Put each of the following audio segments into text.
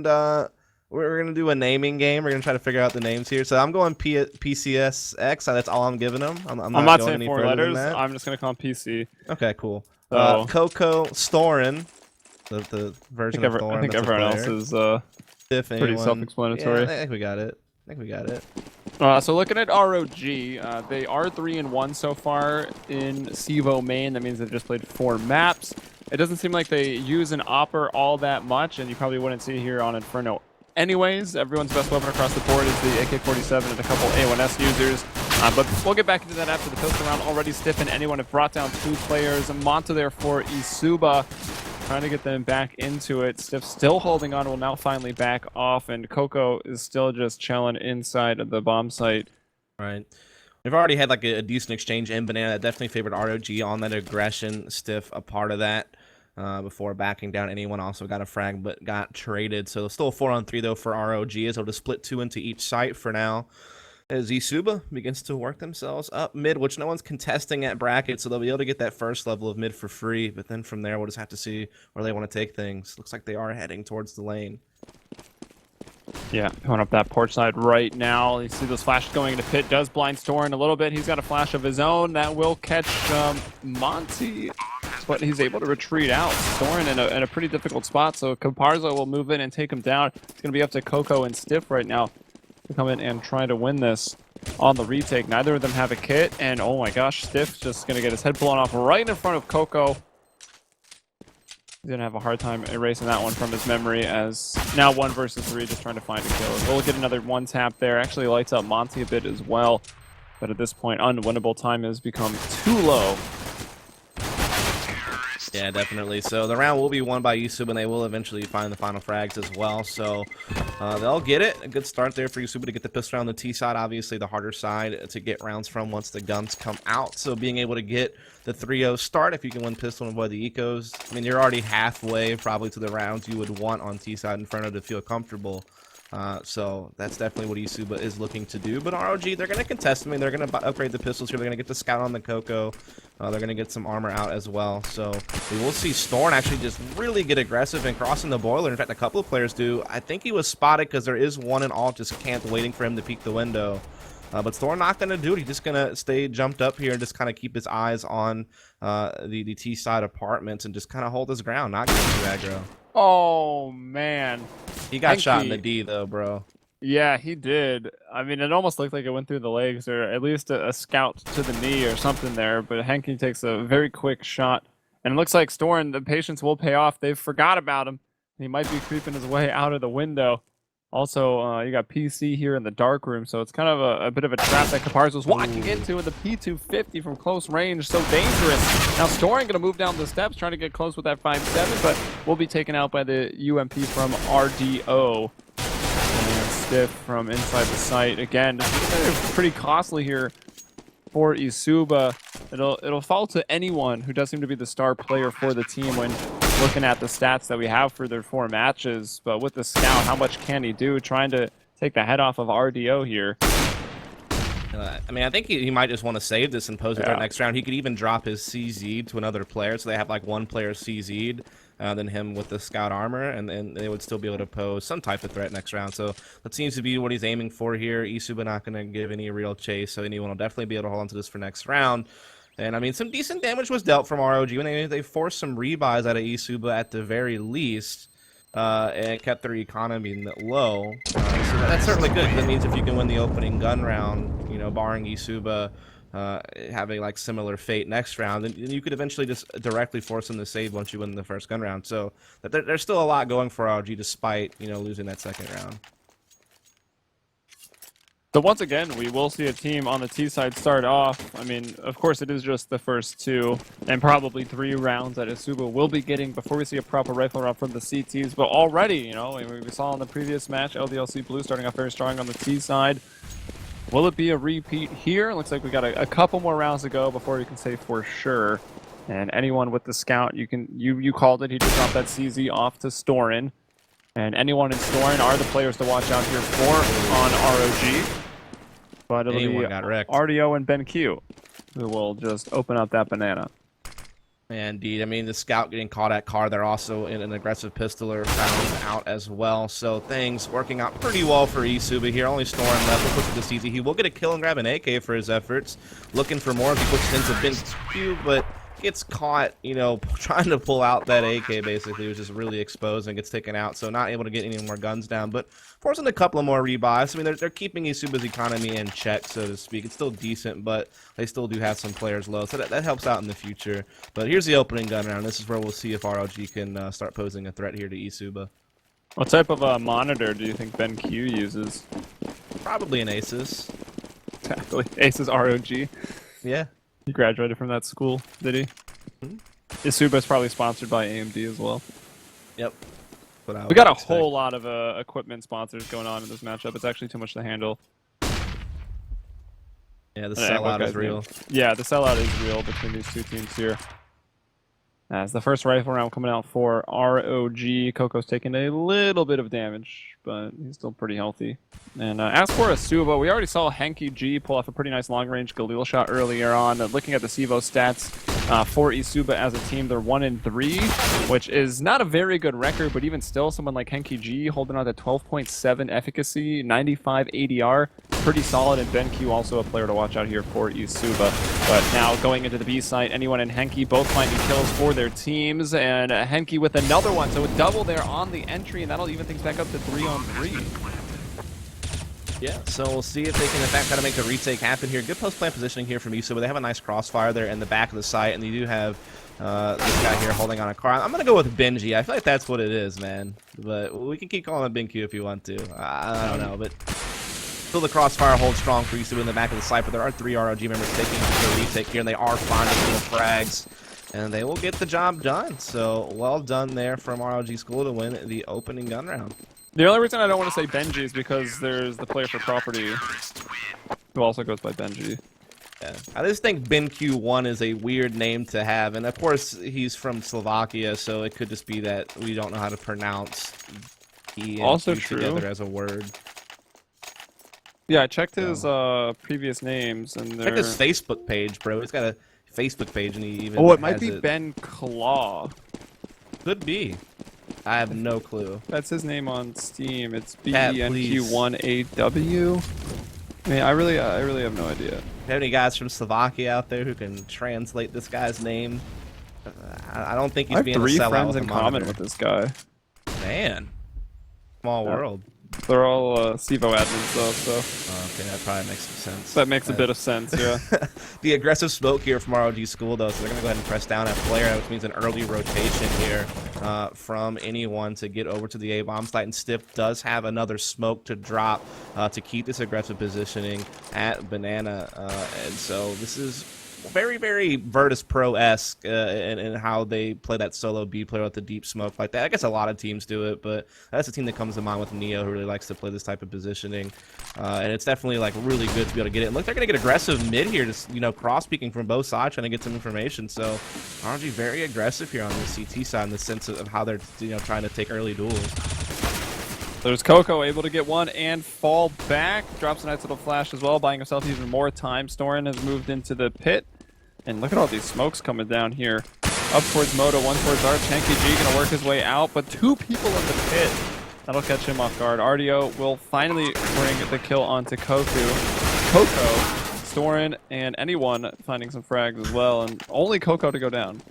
and we're gonna do a naming game. We're gonna try to figure out the names here. So I'm going PCSX. That's all I'm giving them. I'm not going saying any 4 further letters. than that. I'm just gonna call him PC. Okay, cool. So, Coco, Storin, the version of Thorin. I think everyone else is pretty self-explanatory. Yeah, I think we got it. So looking at ROG, they are 3-1 so far in CEVO main. That means they've just played 4 maps. It doesn't seem like they use an Opper all that much, and you probably wouldn't see here on Inferno. Anyways, everyone's best weapon across the board is the AK-47 and a couple A1S users. But we'll get back into that after the pistol round. Already Stiff and Anyone have brought down 2 players. Monta there for eSuba, trying to get them back into it. Stiff still holding on, will now finally back off, and Coco is still just chilling inside of the bomb site. Right. We've already had like a decent exchange in Banana. That definitely favored ROG on that aggression. Stiff a part of that before backing down. Anyone also got a frag but got traded. So still a 4-on-3 though for ROG, as they'll just split 2 into each site for now. As eSuba begins to work themselves up mid, which no one's contesting at bracket, so they'll be able to get that first level of mid for free. But then from there, we'll just have to see where they want to take things. Looks like they are heading towards the lane. Yeah, going up that porch side right now. You see those flashes going into pit. Does blind Storin a little bit. He's got a flash of his own. That will catch Monty, but he's able to retreat out. Storin in a pretty difficult spot, so Caparzo will move in and take him down. It's going to be up to Coco and Stiff right now to come in and try to win this on the retake. Neither of them have a kit, and oh my gosh, Stiff's just going to get his head blown off right in front of Coco. He's going to have a hard time erasing that one from his memory, as now 1 versus 3, just trying to find a kill. We'll get another 1 tap there. Actually lights up Monty a bit as well, but at this point, unwinnable time has become too low. Yeah, definitely. So the round will be won by eSuba, and they will eventually find the final frags as well. So they'll get it. A good start there for eSuba to get the pistol round. The T side, obviously the harder side to get rounds from once the guns come out. So being able to get the 3-0 start, if you can win pistol and avoid the ecos, I mean, you're already halfway probably to the rounds you would want on T side Inferno to feel comfortable. So that's definitely what eSuba is looking to do. But ROG, they're going to contest. I mean, they're going to upgrade the pistols here. They're going to get the scout on the Coco. They're going to get some armor out as well. So we will see Storn actually just really get aggressive and crossing the boiler. In fact, a couple of players do. I think he was spotted because there is one in alt just camped waiting for him to peek the window. But Storn not going to do it. He's just going to stay jumped up here and just kind of keep his eyes on the T side apartments and just kind of hold his ground, not get too aggro. Oh, man. He got shot in the D, though, bro. Yeah, he did. I mean, it almost looked like it went through the legs, or at least a scout to the knee or something there. But Henke takes a very quick shot. And it looks like Storin, the patience will pay off. They've forgot about him. He might be creeping his way out of the window. Also, you got PC here in the dark room, so it's kind of a bit of a trap that Caparzo's walking into with the P250 from close range. So dangerous. Now Storin going to move down the steps, trying to get close with that 5.7, but will be taken out by the UMP from RDO. And Stiff from inside the site. Again, pretty costly here for eSuba. It'll fall to anyone who does seem to be the star player for the team when looking at the stats that we have for their 4 matches. But with the scout, how much can he do? Trying to take the head off of RDO here. I mean, I think he might just want to save this and pose it for next round. He could even drop his CZ to another player, so they have like 1 player CZ'd, than him with the scout armor, and then they would still be able to pose some type of threat next round. So that seems to be what he's aiming for here. eSuba not going to give any real chase, so anyone will definitely be able to hold on to this for next round. And I mean, some decent damage was dealt from ROG when they forced some rebuys out of eSuba at the very least, and kept their economy low. So that's certainly good. That means if you can win the opening gun round, you know, barring eSuba having like similar fate next round, then you could eventually just directly force them to save once you win the first gun round. So there's still a lot going for ROG despite, you know, losing that second round. So once again, we will see a team on the T side start off. I mean, of course, it is just the first 2 and probably 3 rounds that eSuba will be getting before we see a proper rifle round from the CTs. But already, you know, we saw in the previous match, LDLC Blue starting off very strong on the T side. Will it be a repeat here? Looks like we got a couple more rounds to go before we can say for sure. And anyone with the scout, you called it. He just dropped that CZ off to Storin. And anyone in Storin are the players to watch out here for on ROG. But it'll be RDO and Ben Q who will just open up that banana. Indeed. I mean, the scout getting caught at car, they're also in an aggressive pistoler found out as well. So things working out pretty well for eSuba here. Only Storm left. We'll push it to CZ. He will get a kill and grab an AK for his efforts. Looking for more as he pushes into BenQ, but gets caught, you know, trying to pull out that AK basically. It was just really exposed and gets taken out. So not able to get any more guns down, but forcing a couple of more rebuys. I mean, they're keeping eSuba's economy in check, so to speak. It's still decent, but they still do have some players low, so that helps out in the future. But here's the opening gun round. This is where we'll see if ROG can start posing a threat here to eSuba. What type of monitor do you think BenQ uses? Probably an Asus. Exactly. Asus ROG. Yeah. He graduated from that school, did he? Mm-hmm. eSuba is probably sponsored by AMD as well. Yep. We got a whole lot of equipment sponsors going on in this matchup. It's actually too much to handle. Yeah, the sellout is real. Yeah, the sellout is real between these two teams here. As the first rifle round coming out for ROG, Coco's taking a little bit of damage, but he's still pretty healthy. And as for eSuba, we already saw Henky G pull off a pretty nice long-range Galil shot earlier on. Looking at the CEVO stats for eSuba as a team, they're 1-3, which is not a very good record, but even still, someone like Henky G holding on to 12.7 efficacy, 95 ADR, pretty solid. And BenQ also a player to watch out here for eSuba. But now going into the B site, anyone and Henky both finding kills for their teams, and Henky with another one, so a double there on the entry, and that'll even things back up to 3-on-3. Yeah, so we'll see if they can in fact try to make the retake happen here. Good post plant positioning here from eSuba. They have a nice crossfire there in the back of the site, and they do have this guy here holding on a car. I'm gonna go with Benji. I feel like that's what it is, man. But we can keep calling him BenQ if you want to. I don't know, but still the crossfire holds strong for eSuba in the back of the site. But there are 3 ROG members taking the retake here, and they are finding little frags. And they will get the job done. So well done there from ROG School to win the opening gun round. The only reason I don't want to say Benji is because there's the player for property who also goes by Benji. Yeah. I just think BenQ1 is a weird name to have, and of course he's from Slovakia, so it could just be that we don't know how to pronounce E and Also Q true. together as a word. Yeah, I checked his previous names, and Check his Facebook page, bro. He's got a Facebook page, and he even it might has be Ben Claw. Could be. I have no clue. That's his name on Steam. It's Pat, BenQ1AW. I mean, I really have no idea. Do you have any guys from Slovakia out there who can translate this guy's name? I don't think he's being a sellout. I have 3 friends with in a common monitor. with this guy. Man, small world. They're all CEVO admins though, so Okay, that probably makes some sense. that makes a bit of sense, yeah. The aggressive smoke here from ROG School, though, so they're going to go ahead and press down at player, which means an early rotation here from anyone to get over to the A-bomb site. And Stiff does have another smoke to drop to keep this aggressive positioning at Banana. And so this is very, very Virtus Pro-esque in how they play that solo B player with the deep smoke like that. I guess a lot of teams do it, but that's a team that comes to mind with Neo, who really likes to play this type of positioning. And it's definitely like really good to be able to get it. And look, they're going to get aggressive mid here, just, you know, cross-peeking from both sides, trying to get some information. So ROG very aggressive here on the CT side in the sense of how they're, you know, trying to take early duels. There's Coco able to get one and fall back. Drops a nice little flash as well, buying himself even more time. Storin has moved into the pit. And look at all these smokes coming down here. Up towards Moto, one towards Arch. Henky G gonna work his way out, but 2 people in the pit. That'll catch him off guard. Ardio will finally bring the kill onto Coco, Storin, and anyone finding some frags as well, and only Coco to go down.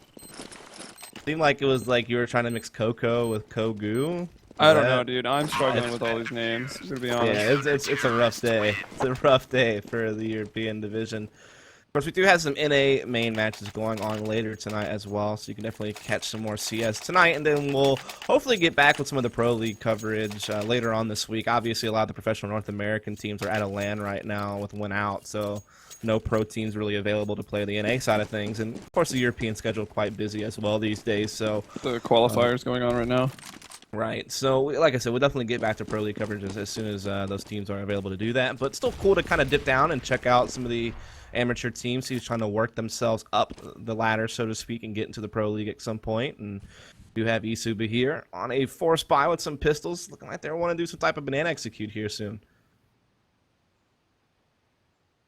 Seemed like it was like you were trying to mix Coco with Kogu. I don't know, dude. I'm struggling with all these names, to be honest. Yeah, it's a rough day. It's a rough day for the European division. Of course, we do have some NA main matches going on later tonight as well, so you can definitely catch some more CS tonight, and then we'll hopefully get back with some of the Pro League coverage later on this week. Obviously, a lot of the professional North American teams are at a LAN right now with one out, so no pro teams really available to play the NA side of things, and of course the European schedule quite busy as well these days. So the qualifiers going on right now. Right, so like I said, we'll definitely get back to Pro League coverage as soon as those teams are available to do that, but still cool to kind of dip down and check out some of the amateur teams who's trying to work themselves up the ladder, so to speak, and get into the Pro League at some point. And you have eSuba here on a force buy with some pistols, looking like they want to do some type of banana execute here soon.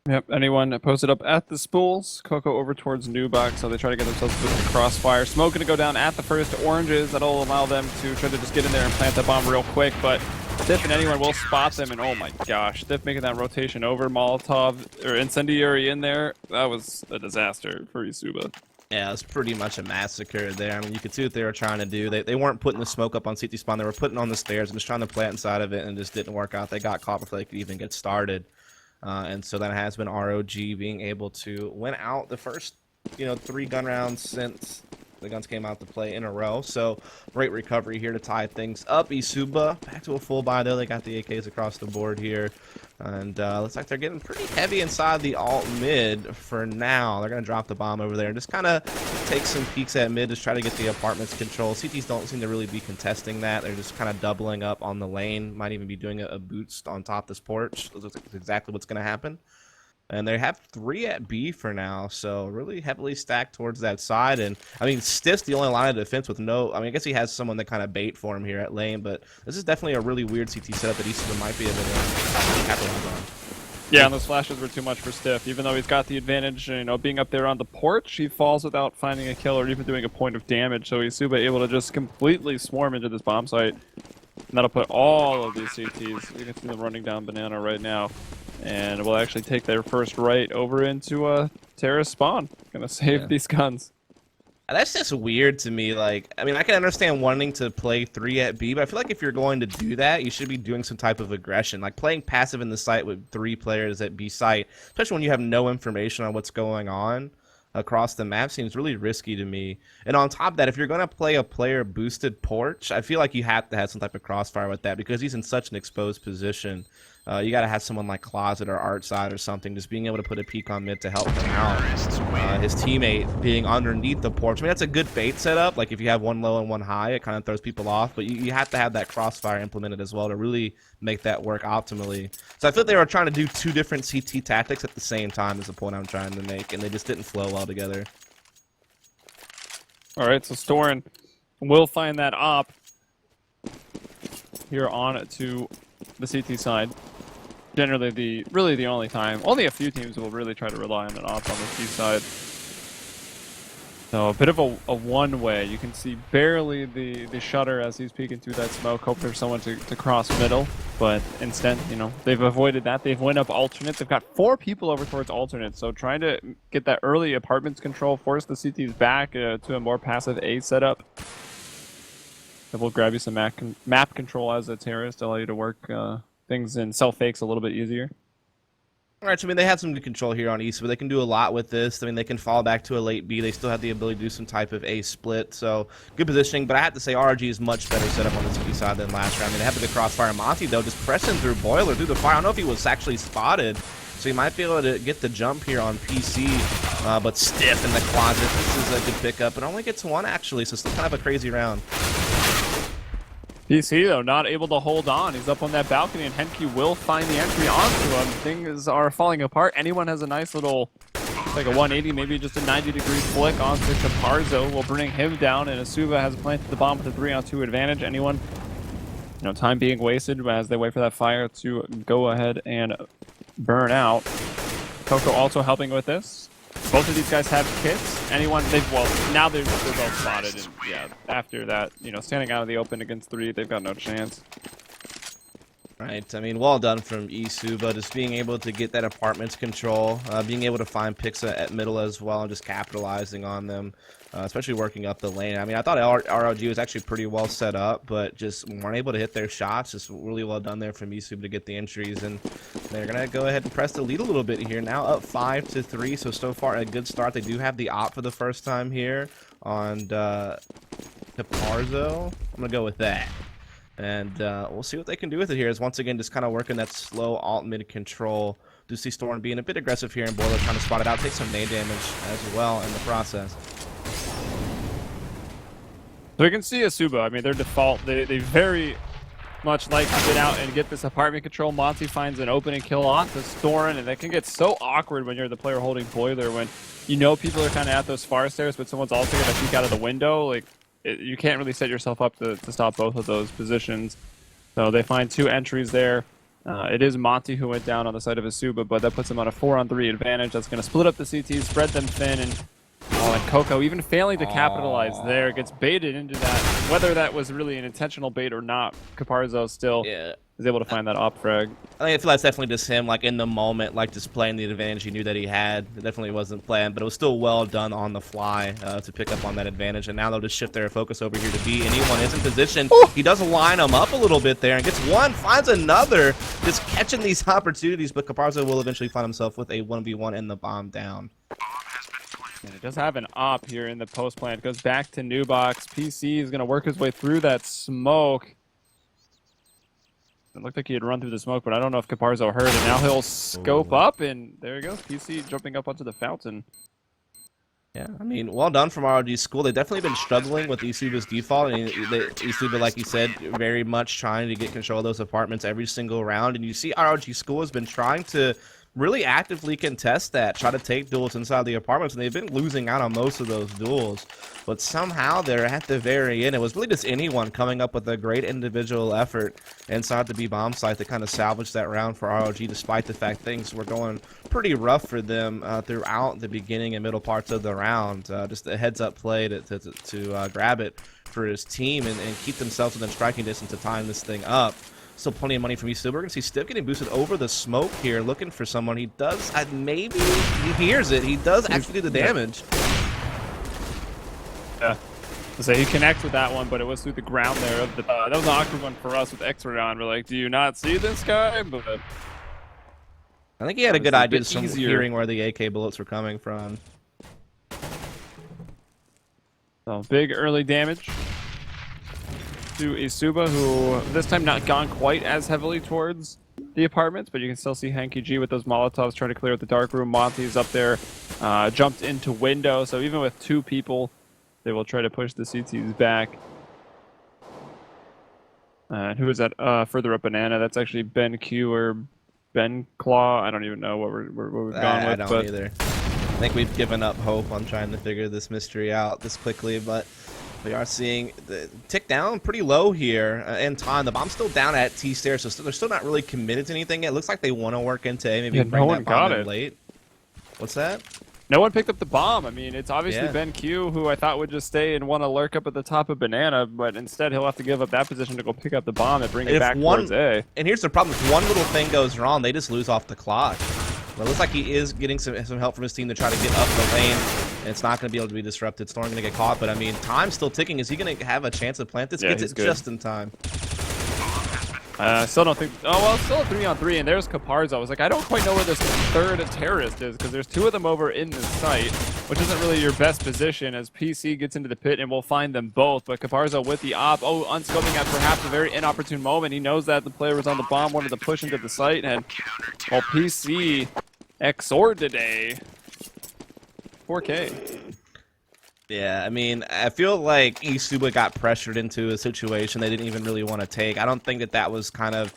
Yep, anyone posted up at the spools. Coco over towards Newbox, so they try to get themselves with the crossfire. Smoke gonna go down at the first oranges. That'll allow them to try to just get in there and plant that bomb real quick, but Stiff and anyone will spot them, and oh my gosh, Stiff making that rotation over. Molotov, or Incendiary in there. That was a disaster for eSuba. Yeah, it's pretty much a massacre there. I mean, you could see what they were trying to do. They weren't putting the smoke up on CT spawn. They were putting on the stairs and just trying to plant inside of it, and it just didn't work out. They got caught before they could even get started. And so that has been ROG being able to win out the first, 3 gun rounds since the guns came out to play in a row. So great recovery here to tie things up. eSuba back to a full buy though. They got the AKs across the board here. And looks like they're getting pretty heavy inside the alt mid for now. They're going to drop the bomb over there and just kind of take some peeks at mid to try to get the apartments control. CTs don't seem to really be contesting that. They're just kind of doubling up on the lane. Might even be doing a boost on top of this porch. That looks like that's exactly what's going to happen. And they have 3 at B for now, so really heavily stacked towards that side. And, I mean, Stiff's the only line of defense with no... I mean, I guess he has someone that kind of bait for him here at lane, but this is definitely a really weird CT setup that eSuba might be able to capitalize on. Yeah, and those flashes were too much for Stiff. Even though he's got the advantage, being up there on the porch, he falls without finding a kill or even doing a point of damage. So eSuba able to just completely swarm into this bomb site. And that'll put all of these CTs, you can see them running down Banana right now. And we'll actually take their first right over into Terrace spawn. Gonna save these guns. That's just weird to me. Like, I mean, I can understand wanting to play 3 at B, but I feel like if you're going to do that, you should be doing some type of aggression. Like, playing passive in the site with 3 players at B site, especially when you have no information on what's going on across the map, seems really risky to me. And on top of that, if you're going to play a player boosted porch, I feel like you have to have some type of crossfire with that because he's in such an exposed position. You got to have someone like Closet or Artside or something, just being able to put a peek on mid to help him out. His teammate being underneath the porch. I mean, that's a good bait setup. Like, if you have one low and one high, it kind of throws people off. But you have to have that crossfire implemented as well to really make that work optimally. So I feel they were trying to do 2 different CT tactics at the same time is the point I'm trying to make. And they just didn't flow well together. All right, so Storin will find that op here on to the CT side. Generally, really the only time. Only a few teams will really try to rely on an op on the C side. So a bit of a one-way. You can see barely the shutter as he's peeking through that smoke, hoping for someone to cross middle. But instead, they've avoided that. They've went up alternate. They've got 4 people over towards alternate. So trying to get that early apartments control, force the CTs back to a more passive A setup. That will grab you some map control as a terrorist to allow you to work things in self-fakes a little bit easier. All right, so I mean, they have some good control here on East, but they can do a lot with this. I mean, they can fall back to a late B. They still have the ability to do some type of A split, so good positioning. But I have to say, ROG is much better set up on the CT side than last round. I mean, they have the crossfire. Monty, though, just pressing through Boiler, through the fire. I don't know if he was actually spotted, so he might be able to get the jump here on PC, but Stiff in the closet. This is a good pickup. It only gets 1, actually, so still kind of a crazy round. PC, though, not able to hold on. He's up on that balcony, and Henke will find the entry onto him. Things are falling apart. Anyone has a nice little, like a 180, maybe just a 90-degree flick onto Caparzo. Will bring him down, and eSuba has planted the bomb with a 3-on-2 advantage. Anyone, time being wasted as they wait for that fire to go ahead and burn out. Coco also helping with this. Both of these guys have kits. Now they're both spotted, and yeah, after that, standing out of the open against 3, they've got no chance. Right, I mean, well done from eSuba, just being able to get that apartments control, being able to find picks at middle as well, and just capitalizing on them, especially working up the lane. I mean, I thought ROG was actually pretty well set up, but just weren't able to hit their shots. Just really well done there from eSuba to get the entries, and they're going to go ahead and press the lead a little bit here. Now up 5-3, so far a good start. They do have the op for the first time here on Caparzo. I'm going to go with that. And we'll see what they can do with it here. Is once again just kind of working that slow alt mid control. Do see Storm being a bit aggressive here, and Boiler trying to spot it out, take some nade damage as well in the process. So we can see eSuba. I mean, their default, they very much like to get out and get this apartment control. Monty finds an opening kill on to Storin, and that can get so awkward when you're the player holding Boiler, when people are kind of at those far stairs, but someone's also going to peek out of the window. Like, you can't really set yourself up to stop both of those positions. So they find 2 entries there. It is Monty who went down on the side of eSuba, but that puts him on a 4-on-3 advantage. That's going to split up the CT, spread them thin, and Coco even failing to capitalize there gets baited into that. Whether that was really an intentional bait or not, Caparzo still is able to find that op frag. I feel that's definitely just him, like in the moment, like just playing the advantage he knew that he had. It definitely wasn't planned, but it was still well done on the fly to pick up on that advantage. And now they'll just shift their focus over here to B. Anyone is in position. He does line him up a little bit there and gets one, finds another, just catching these opportunities. But Caparzo will eventually find himself with a 1v1 and the bomb down. And it does have an op here in the post plant. Goes back to new box. PC is going to work his way through that smoke. It looked like he had run through the smoke, but I don't know if Caparzo heard it. Now he'll scope up, and there he goes. PC jumping up onto the fountain. Yeah, I mean, well done from ROG School. They've definitely been struggling with eSuba's default. I mean, eSuba, like you said, very much trying to get control of those apartments every single round. And you see ROG School has been trying to really actively contest that, try to take duels inside the apartments, and they've been losing out on most of those duels. But somehow they're at the very end. It was really just anyone coming up with a great individual effort inside the B bomb site to kind of salvage that round for ROG, despite the fact things were going pretty rough for them throughout the beginning and middle parts of the round. Just a heads-up play to grab it for his team and keep themselves within striking distance to time this thing up. Still plenty of money from eSuba. We're going to see Stiff getting boosted over the smoke here, looking for someone. He does, maybe he hears it. He does actually do the damage. Yeah. So he connects with that one, but it was through the ground there. That was an awkward one for us with X-Ray on. We're like, do you not see this guy? But I think he had a good idea just from hearing where the AK bullets were coming from. So big early damage to eSuba, who this time not gone quite as heavily towards the apartments, but you can still see Hanky G with those Molotovs trying to clear out the dark room. Monty's up there, jumped into window, so even with 2 people, they will try to push the CTs back. And who is that further up Banana? That's actually Ben Q or Ben Claw. I don't even know what we've gone with. I don't either. I think we've given up hope on trying to figure this mystery out this quickly, but we are seeing the tick down pretty low here in time. The bomb's still down at T stairs, so they're still not really committed to anything. It looks like they want to work into A, maybe bring that bomb in late. What's that? No one picked up the bomb. I mean, it's obviously Ben Q, who I thought would just stay and want to lurk up at the top of Banana, but instead he'll have to give up that position to go pick up the bomb and bring it back towards A. And here's the problem. If one little thing goes wrong, they just lose off the clock. But it looks like he is getting some help from his team to try to get up the lane. And it's not going to be able to be disrupted. Storm going to get caught, but I mean, time's still ticking. Is he going to have a chance to plant this? Yeah, Gets it just in time. Still don't think. Oh well, still a 3-on-3, and there's Caparzo. I was like, I don't quite know where this third terrorist is because there's 2 of them over in this site, which isn't really your best position as PC gets into the pit, and we'll find them both. But Caparzo with the op, unscoping at perhaps a very inopportune moment. He knows that the player was on the bomb, wanted to push into the site, and well, PC XOR today. 4K. Yeah, I mean, I feel like eSuba got pressured into a situation they didn't even really want to take. I don't think that was kind of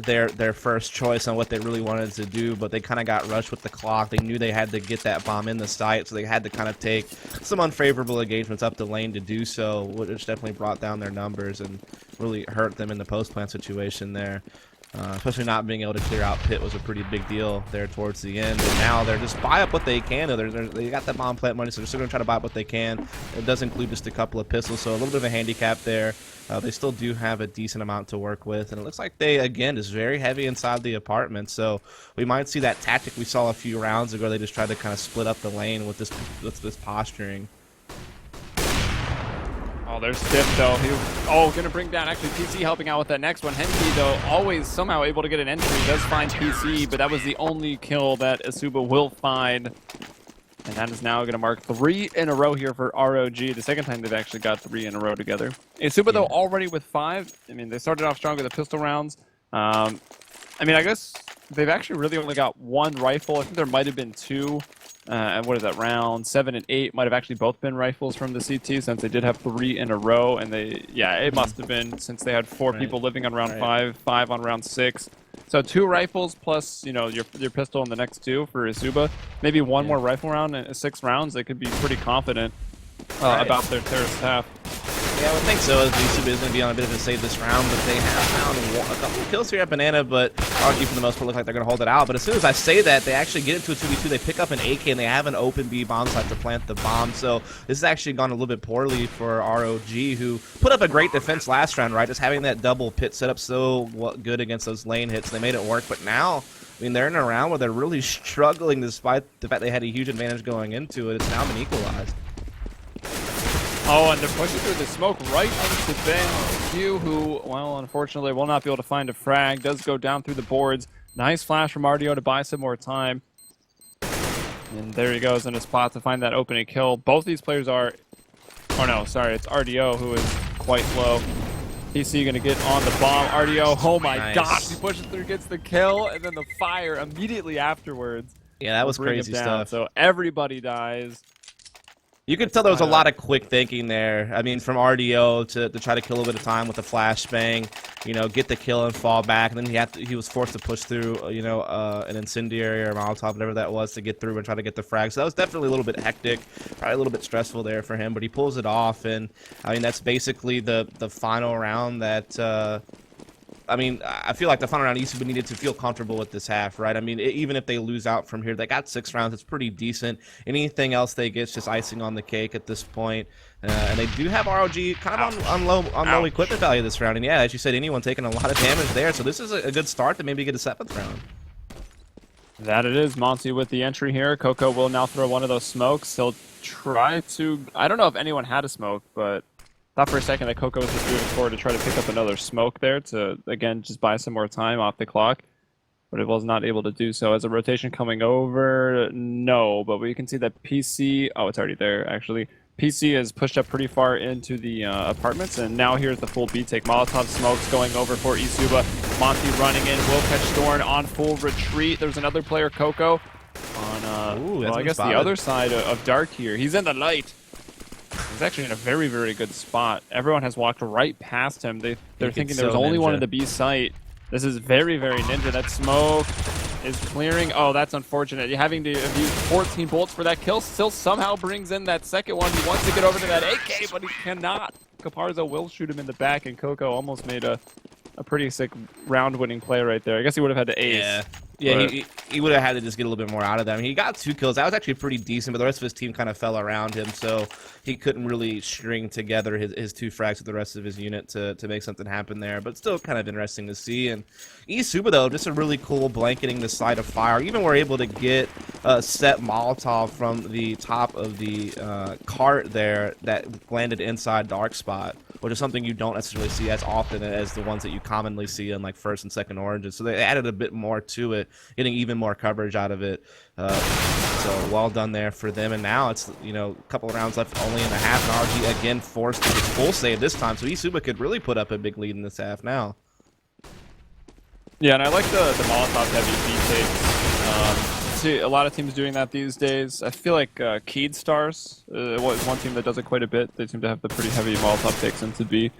their first choice on what they really wanted to do, but they kind of got rushed with the clock. They knew they had to get that bomb in the site, so they had to kind of take some unfavorable engagements up the lane to do so, which definitely brought down their numbers and really hurt them in the post-plant situation there. Especially not being able to clear out pit was a pretty big deal there towards the end. And now they're just buy up what they can. They got that bomb plant money, so they're still going to try to buy up what they can. It does include just a couple of pistols, so a little bit of a handicap there. They still do have a decent amount to work with, and it looks like they, again, is very heavy inside the apartment. So we might see that tactic we saw a few rounds ago. They just tried to kind of split up the lane with this posturing. Oh, there's Stiff, though. Going to bring down, actually, PC helping out with that next one. Henke, though, always somehow able to get an entry. Does find PC, but that was the only kill that eSuba will find. And that is now going to mark 3 in a row here for ROG. The second time they've actually got 3 in a row together. eSuba, though, already with 5. I mean, they started off strong with the pistol rounds. I mean, I guess they've actually really only got 1 rifle. I think there might have been 2. And what is that, round 7 and 8 might have actually both been rifles from the CT since they did have 3 in a row. And it must have been since they had 4 people living on round 5, 5 on round 6. So 2 rifles plus, you know, your pistol in the next 2 for eSuba. Maybe 1 more rifle round and 6 rounds. They could be pretty confident about their terrorist half. Yeah, I would think so, as eSuba is going to be on a bit of a save this round, but they have found a couple of kills here at Banana, but ROG for the most part look like they're going to hold it out. But as soon as I say that, they actually get into a 2v2, they pick up an AK, and they have an open B bomb site to plant the bomb. So this has actually gone a little bit poorly for ROG, who put up a great defense last round, right? Just having that double pit setup so good against those lane hits, they made it work. But now, I mean, they're in a round where they're really struggling despite the fact they had a huge advantage going into it. It's now been equalized. Oh, and they're pushing through the smoke right into Ben Q, who, well, unfortunately will not be able to find a frag. Does go down through the boards. Nice flash from RDO to buy some more time. And there he goes in a spot to find that opening kill. Both these players are... Oh, no, sorry, it's RDO who is quite low. PC going to get on the bomb. RDO, oh my gosh, he pushes through, gets the kill, and then the fire immediately afterwards. Yeah, that was crazy stuff. So everybody dies. You could tell there was a lot of quick thinking there. I mean, from RDO to try to kill a little bit of time with a flashbang, you know, get the kill and fall back, and then he was forced to push through, you know, an incendiary or a Molotov, whatever that was, to get through and try to get the frag. So that was definitely a little bit hectic, probably a little bit stressful there for him, but he pulls it off, and I mean, that's basically the final round that. I mean, I feel like the final round eSuba needed to feel comfortable with this half, right? I mean, even if they lose out from here, they got 6 rounds. It's pretty decent. Anything else they get is just icing on the cake at this point. And they do have ROG kind of on low equipment value this round. And yeah, as you said, anyone taking a lot of damage there. So this is a good start to maybe get a 7th round. That it is. Monty with the entry here. Coco will now throw one of those smokes. He'll try to... I don't know if anyone had a smoke, but... Thought for a second that Coco was just moving forward to try to pick up another smoke there to, again, just buy some more time off the clock. But it was not able to do so. As a rotation coming over, no. But we can see that PC... Oh, it's already there, actually. PC is pushed up pretty far into the apartments. And now here's the full B take. Molotov smokes going over for eSuba. Monty running in. Will catch Storn on full retreat. There's another player, Coco, on, well, I guess the other side of Dark here. He's in the light. He's actually in a very, very good spot. Everyone has walked right past him. They're thinking there's only one in the B site. This is very, very ninja. That smoke is clearing. Oh, that's unfortunate. You're having to use 14 bullets for that kill. Still somehow brings in that second one. He wants to get over to that AK, but he cannot. Caparzo will shoot him in the back, and Coco almost made a pretty sick round-winning play right there. I guess he would have had to ace. Yeah, he would have had to just get a little bit more out of that. I mean, he got 2 kills. That was actually pretty decent, but the rest of his team kind of fell around him, so he couldn't really string together his 2 frags with the rest of his unit to make something happen there. But still kind of interesting to see. And eSuba, though, just a really cool blanketing the side of fire. Even we're able to get a set Molotov from the top of the cart there that landed inside Dark Spot, which is something you don't necessarily see as often as the ones that you commonly see in like 1st and 2nd oranges. So they added a bit more to it, getting even more coverage out of it. So well done there for them. And now it's, you know, a couple of rounds left, only in the half. And RG again forced to get full save this time. So eSuba could really put up a big lead in this half now. Yeah, and I like the Molotov heavy B takes. See a lot of teams doing that these days. I feel like Keyed Stars was one team that does it quite a bit. They seem to have the pretty heavy Molotov takes into B.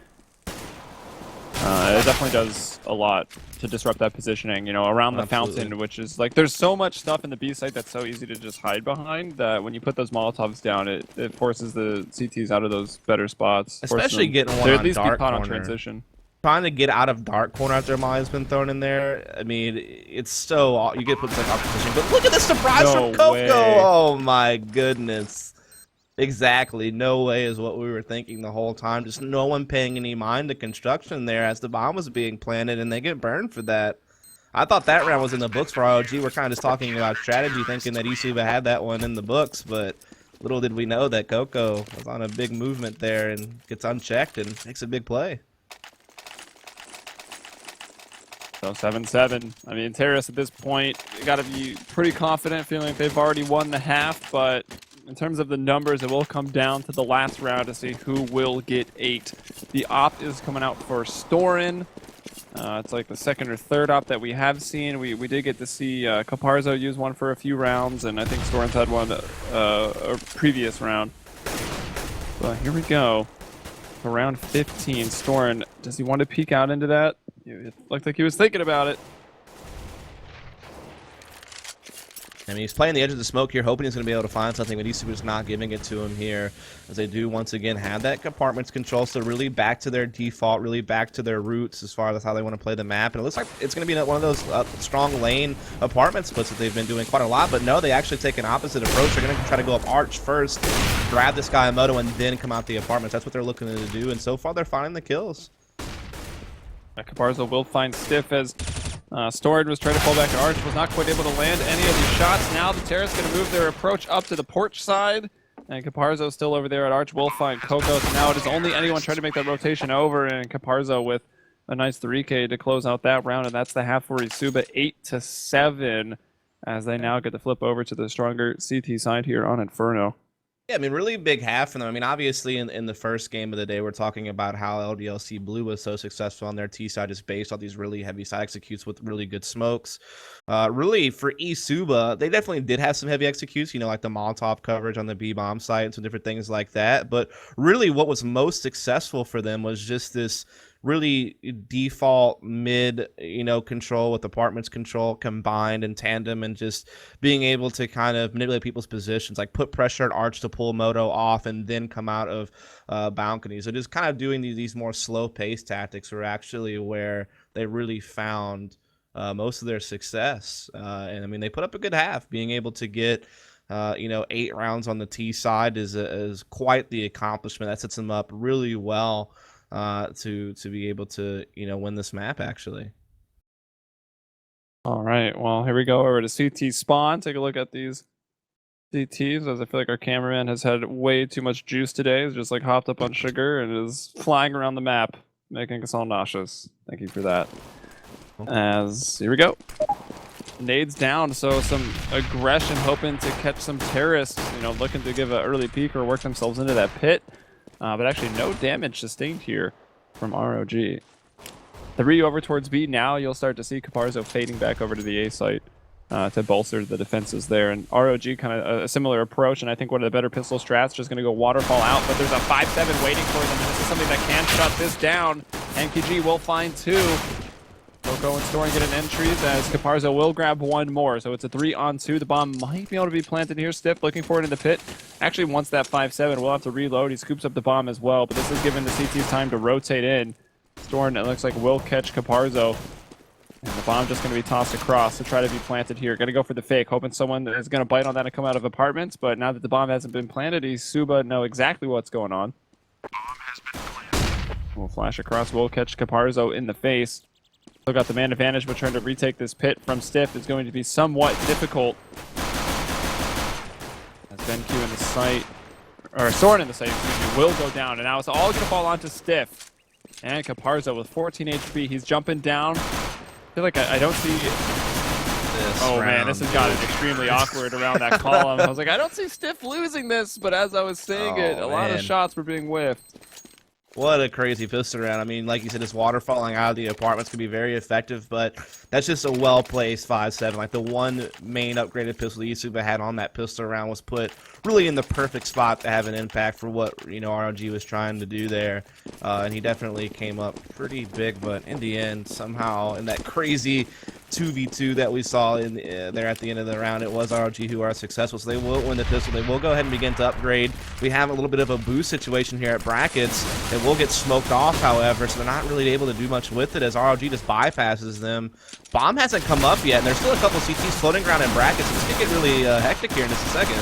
It definitely does a lot to disrupt that positioning, you know, around the fountain, which is like, there's so much stuff in the B site that's so easy to just hide behind that when you put those Molotovs down, it forces the CTs out of those better spots. Especially getting one on at least dark be caught corner. on transition. Trying to get out of dark corner after Molly has been thrown in there. I mean, it's so, you get put in like opposition, but look at the surprise from Coco. Way. Oh my goodness. Exactly. No way is what we were thinking the whole time. Just no one paying any mind to construction there as the bomb was being planted, and they get burned for that. I thought that round was in the books for ROG. We're kind of just talking about strategy, thinking that eSuba had that one in the books, but little did we know that Coco was on a big movement there and gets unchecked and makes a big play. So 7-7. I mean, Terrace at this point, you got to be pretty confident, feeling like they've already won the half, but in terms of the numbers, it will come down to the last round to see who will get 8. The op is coming out for Storin. It's like the 2nd or 3rd op that we have seen. We did get to see Caparzo use one for a few rounds, and I think Storin's had one a previous round. But here we go. For round 15, Storin, does he want to peek out into that? It looked like he was thinking about it. I mean, he's playing the edge of the smoke here, hoping he's going to be able to find something, but eSuba's not giving it to him here, as they do once again have that compartments control, so really back to their default, really back to their roots as far as how they want to play the map, and it looks like it's going to be one of those strong lane apartment splits that they've been doing quite a lot, but no, they actually take an opposite approach. They're going to try to go up arch first, grab this guy Moto, and then come out the apartments. That's what they're looking to do, and so far they're finding the kills. Caparzo will find Stiff as Stored was trying to pull back to Arch, was not quite able to land any of these shots. Now the Terrace going to move their approach up to the porch side, and Caparzo still over there at Arch will find Coco. So now it is only anyone trying to make that rotation over, and Caparzo with a nice 3K to close out that round, and that's the half for eSuba, 8-7, as they now get to flip over to the stronger CT side here on Inferno. Yeah, I mean, really big half for them. I mean, obviously, in the first game of the day, we're talking about how LDLC Blue was so successful on their T side, just based on these really heavy side executes with really good smokes. Really, for eSuba, they definitely did have some heavy executes, you know, like the Molotov coverage on the B-bomb site and some different things like that. But really, what was most successful for them was just this really default mid, you know, control with apartments control combined in tandem, and just being able to kind of manipulate people's positions, like put pressure at Arch to pull Moto off and then come out of balcony. So just kind of doing these more slow pace tactics were actually where they really found most of their success. And I mean, they put up a good half. Being able to get you know, 8 rounds on the T side is quite the accomplishment. That sets them up really well to be able to, you know, win this map, actually. All right, well, here we go over to CT spawn. Take a look at these CTs, as I feel like our cameraman has had way too much juice today. He's just like hopped up on sugar and is flying around the map, making us all nauseous. Thank you for that. As here we go. Nades down, so some aggression, hoping to catch some terrorists, you know, looking to give an early peek or work themselves into that pit. But actually no damage sustained here from ROG. 3 over towards B. Now you'll start to see Caparzo fading back over to the A site to bolster the defenses there. And ROG kind of a similar approach, and I think one of the better pistol strats, just going to go waterfall out, but there's a 5-7 waiting for them, and this is something that can shut this down. NKG will find 2. Coco and Storing get an entries, as Caparzo will grab 1 more. So it's a 3-on-2. The bomb might be able to be planted here. Stiff looking for it in the pit. Actually wants that 5-7. We'll have to reload. He scoops up the bomb as well, but this is giving the CT time to rotate in. Storing, it looks like, will catch Caparzo. And the bomb just going to be tossed across to try to be planted here. Going to go for the fake, hoping someone is going to bite on that and come out of apartments. But now that the bomb hasn't been planted, eSuba know exactly what's going on. We'll flash across. We'll catch Caparzo in the face. Still got the man advantage, but trying to retake this pit from Stiff is going to be somewhat difficult. As BenQ in the site, or Soren in the site, excuse me, will go down. And now it's all going to fall onto Stiff. And Caparzo with 14 HP. He's jumping down. I feel like I don't see... Man, this has gotten extremely awkward around that column. I was like, I don't see Stiff losing this, but as I was saying a lot of shots were being whiffed. What a crazy pistol round. I mean, like you said, this water falling out of the apartments could be very effective, but that's just a well-placed 5-7. Like, the one main upgraded pistol eSuba had on that pistol round was put really in the perfect spot to have an impact for what, you know, ROG was trying to do there. And he definitely came up pretty big, but in the end, somehow, in that crazy 2v2 that we saw in there at the end of the round, it was ROG who are successful, so they will win the pistol. They will go ahead and begin to upgrade. We have a little bit of a boost situation here at brackets. They will get smoked off, however, so they're not really able to do much with it, as ROG just bypasses them. Bomb hasn't come up yet, and there's still a couple CTs floating around in brackets, so this could get really hectic here in just a second.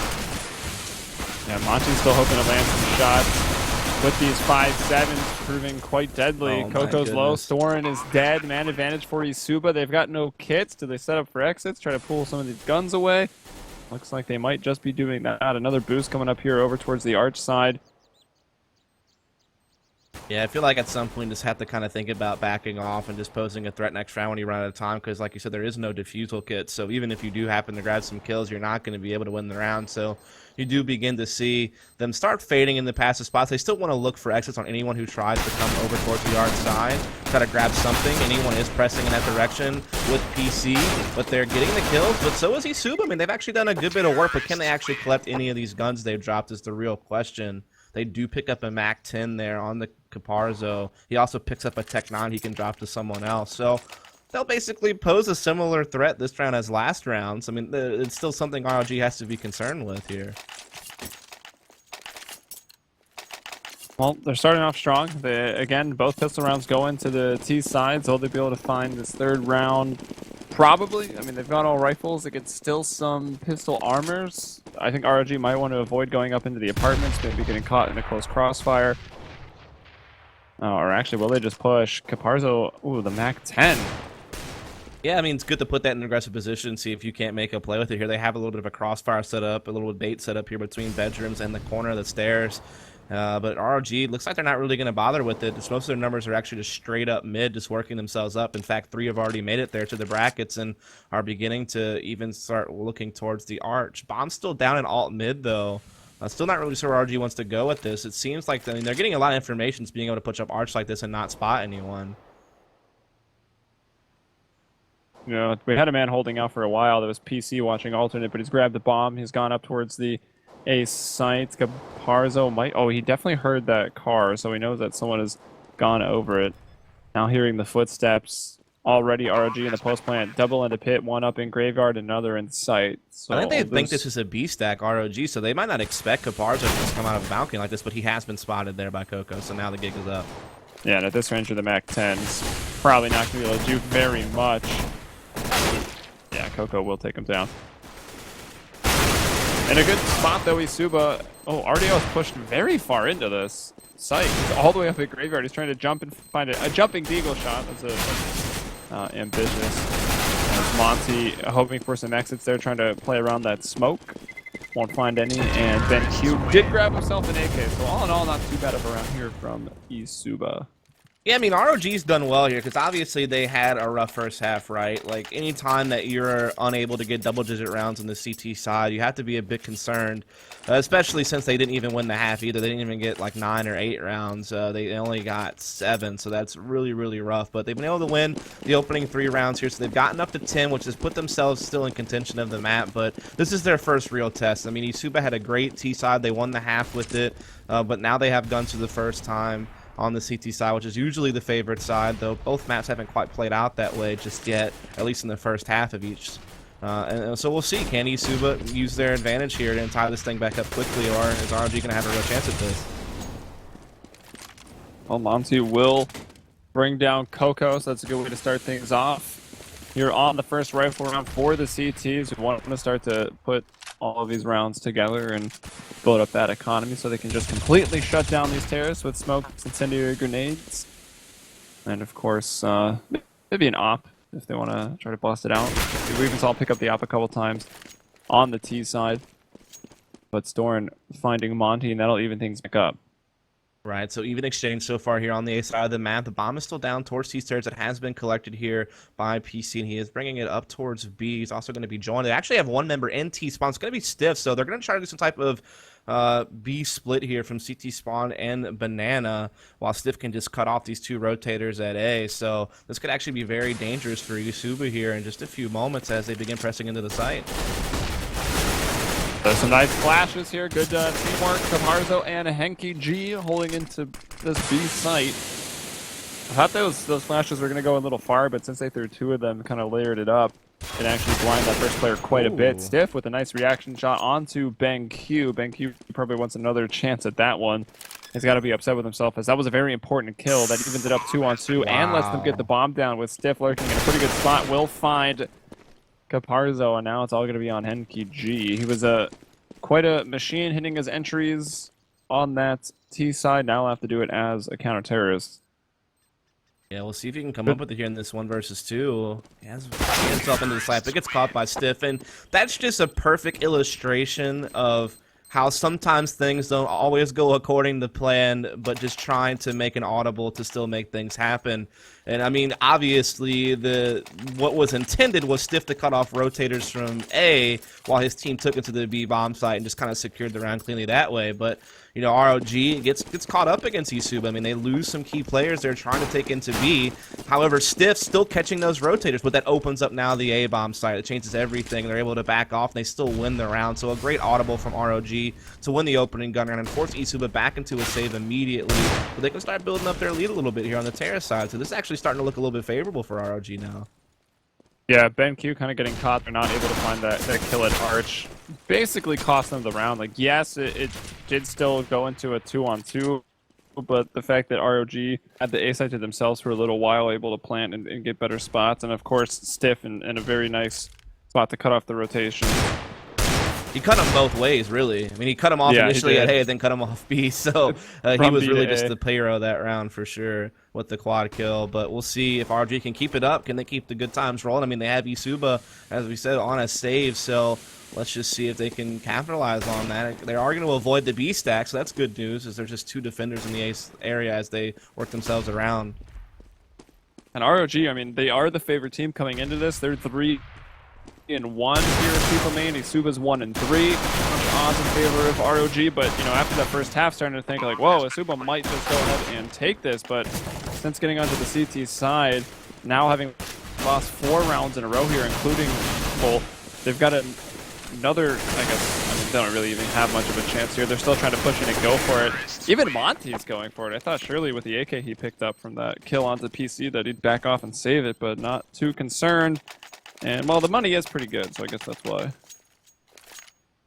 Yeah, Monty's still hoping to land some shots with these 5-7s, proving quite deadly. Coco's low, Storin is dead. Man advantage for eSuba. They've got no kits. Do they set up for exits? Try to pull some of these guns away? Looks like they might just be doing that. Another boost coming up here over towards the arch side. Yeah, I feel like at some point you just have to kind of think about backing off and just posing a threat next round when you run out of time, because like you said, there is no defusal kit. So even if you do happen to grab some kills, you're not going to be able to win the round. So you do begin to see them start fading in the passive spots. They still want to look for exits on anyone who tries to come over towards the yard side, try to grab something. Anyone is pressing in that direction with PC, but they're getting the kills. But so is eSuba. I mean, they've actually done a good bit of work, but can they actually collect any of these guns they've dropped is the real question. They do pick up a MAC-10 there on the Caparzo. He also picks up a Tech 9 he can drop to someone else. So they'll basically pose a similar threat this round as last rounds. I mean, it's still something ROG has to be concerned with here. Well, they're starting off strong. Again, both pistol rounds go into the T side, so they'll be able to find this third round. Probably. I mean, they've got all rifles. They get still some pistol armors. I think ROG might want to avoid going up into the apartments, maybe getting caught in a close crossfire. Oh, or actually, will they just push Caparzo? Ooh, the MAC-10. Yeah, I mean, it's good to put that in an aggressive position, see if you can't make a play with it here. They have a little bit of a crossfire set up, a little bait set up here between bedrooms and the corner of the stairs. But ROG looks like they're not really going to bother with it. Most of their numbers are actually just straight up mid, just working themselves up. In fact, 3 have already made it there to the brackets and are beginning to even start looking towards the arch. Bomb's still down in alt mid, though. Still not really sure where ROG wants to go with this. It seems like they're getting a lot of information, being able to push up arch like this and not spot anyone. You know, we had a man holding out for a while. That was PC watching alternate, but he's grabbed the bomb. He's gone up towards the A site. Caparzo might... Oh, he definitely heard that car, so he knows that someone has gone over it. Now hearing the footsteps. Already ROG in the post plant. Double in the pit. One up in graveyard, another in sight. So I think they think this is a B stack ROG, so they might not expect Caparzo to just come out of a balcony like this, but he has been spotted there by Coco, so now the gig is up. Yeah, and at this range of the MAC-10's probably not going to be able to do very much. Yeah, Coco will take him down. In a good spot, though, eSuba. Oh, RDO is pushed very far into this site. He's all the way up at graveyard. He's trying to jump and find a jumping deagle shot. That's ambitious. As Monty hoping for some exits there, trying to play around that smoke. Won't find any. And BenQ did grab himself an AK. So all in all, not too bad of a round here from eSuba. Yeah, I mean, ROG's done well here because obviously they had a rough first half, right? Like, anytime that you're unable to get double-digit rounds on the CT side, you have to be a bit concerned, especially since they didn't even win the half either. They didn't even get, like, 9 or 8 rounds. They only got 7, so that's really, really rough. But they've been able to win the opening 3 rounds here, so they've gotten up to 10, which has put themselves still in contention of the map. But this is their first real test. I mean, eSuba had a great T side. They won the half with it, but now they have guns for the first time on the CT side, which is usually the favorite side, though both maps haven't quite played out that way just yet, at least in the first half of each. And so we'll see. Can eSuba use their advantage here and tie this thing back up quickly, or is ROG going to have a real chance at this? Well, Monty will bring down Coco, so that's a good way to start things off. Here on the first rifle round for the CTs, we want to start to put all of these rounds together and build up that economy so they can just completely shut down these terrorists with smokes, incendiary grenades, and of course maybe an op if they want to try to bust it out. We even saw pick up the op a couple times on the T side, but Storn finding Monty, and that'll even things back up. Right, so even exchange so far here on the A side of the map. The bomb is still down towards T stairs. It has been collected here by PC, and he is bringing it up towards B. He's also going to be joined. They actually have one member in T spawn. It's going to be Stiff, so they're going to try to do some type of B split here from CT spawn and Banana, while Stiff can just cut off these 2 rotators at A. So this could actually be very dangerous for eSuba here in just a few moments as they begin pressing into the site. There's some nice flashes here. Good teamwork. Caparzo and Henky G holding into this B site. I thought those flashes were going to go a little far, but since they threw 2 of them, kind of layered it up, it actually blinded that first player quite a bit. Stiff with a nice reaction shot onto BenQ. BenQ probably wants another chance at that one. He's got to be upset with himself, as that was a very important kill that evens it up 2-on-2 and lets them get the bomb down with Stiff lurking in a pretty good spot. Will find Caparzo, and now it's all going to be on Henky G. He was quite a machine hitting his entries on that T side. Now he'll have to do it as a counter-terrorist. Yeah, we'll see if he can come up with it here in this 1 versus 2. He has himself into the slap. It gets caught by Stiff, and that's just a perfect illustration of how sometimes things don't always go according to plan, but just trying to make an audible to still make things happen. And I mean, obviously, what was intended was Stiff to cut off rotators from A, while his team took it to the B bomb site and just kind of secured the round cleanly that way. But you know, ROG gets caught up against eSuba. I mean, they lose some key players they're trying to take into B. However, Stiff's still catching those rotators, but that opens up now the A bomb site. It changes everything. They're able to back off, and they still win the round. So a great audible from ROG to win the opening gun round and force eSuba back into a save immediately. But they can start building up their lead a little bit here on the terrace side. So this is actually starting to look a little bit favorable for ROG now. Yeah, BenQ kind of getting caught. They're not able to find that kill at Arch. Basically cost them the round. Like, yes, it did still go into a 2-on-2, but the fact that ROG had the A site to themselves for a little while, able to plant and get better spots, and of course, Stiff in a very nice spot to cut off the rotation. He cut him both ways, really. I mean, he cut him off initially at A, then cut him off B. So he was really just the hero that round for sure with the quad kill. But we'll see if ROG can keep it up. Can they keep the good times rolling? I mean, they have eSuba, as we said, on a save. So let's just see if they can capitalize on that. They are going to avoid the B stack, so that's good news, as there's just 2 defenders in the A area as they work themselves around. And ROG, I mean, they are the favorite team coming into this. They're 3-1 here in FIFA main. eSuba's 1-3. Odds in favor of ROG, but you know, after that first half, starting to think like, whoa, eSuba might just go ahead and take this. But since getting onto the CT side, now having lost 4 rounds in a row here, including full, they've got another, I guess, I mean, they don't really even have much of a chance here. They're still trying to push it and go for it. Even Monty's going for it. I thought surely with the AK he picked up from that kill onto PC that he'd back off and save it, but not too concerned. And, well, the money is pretty good, so I guess that's why.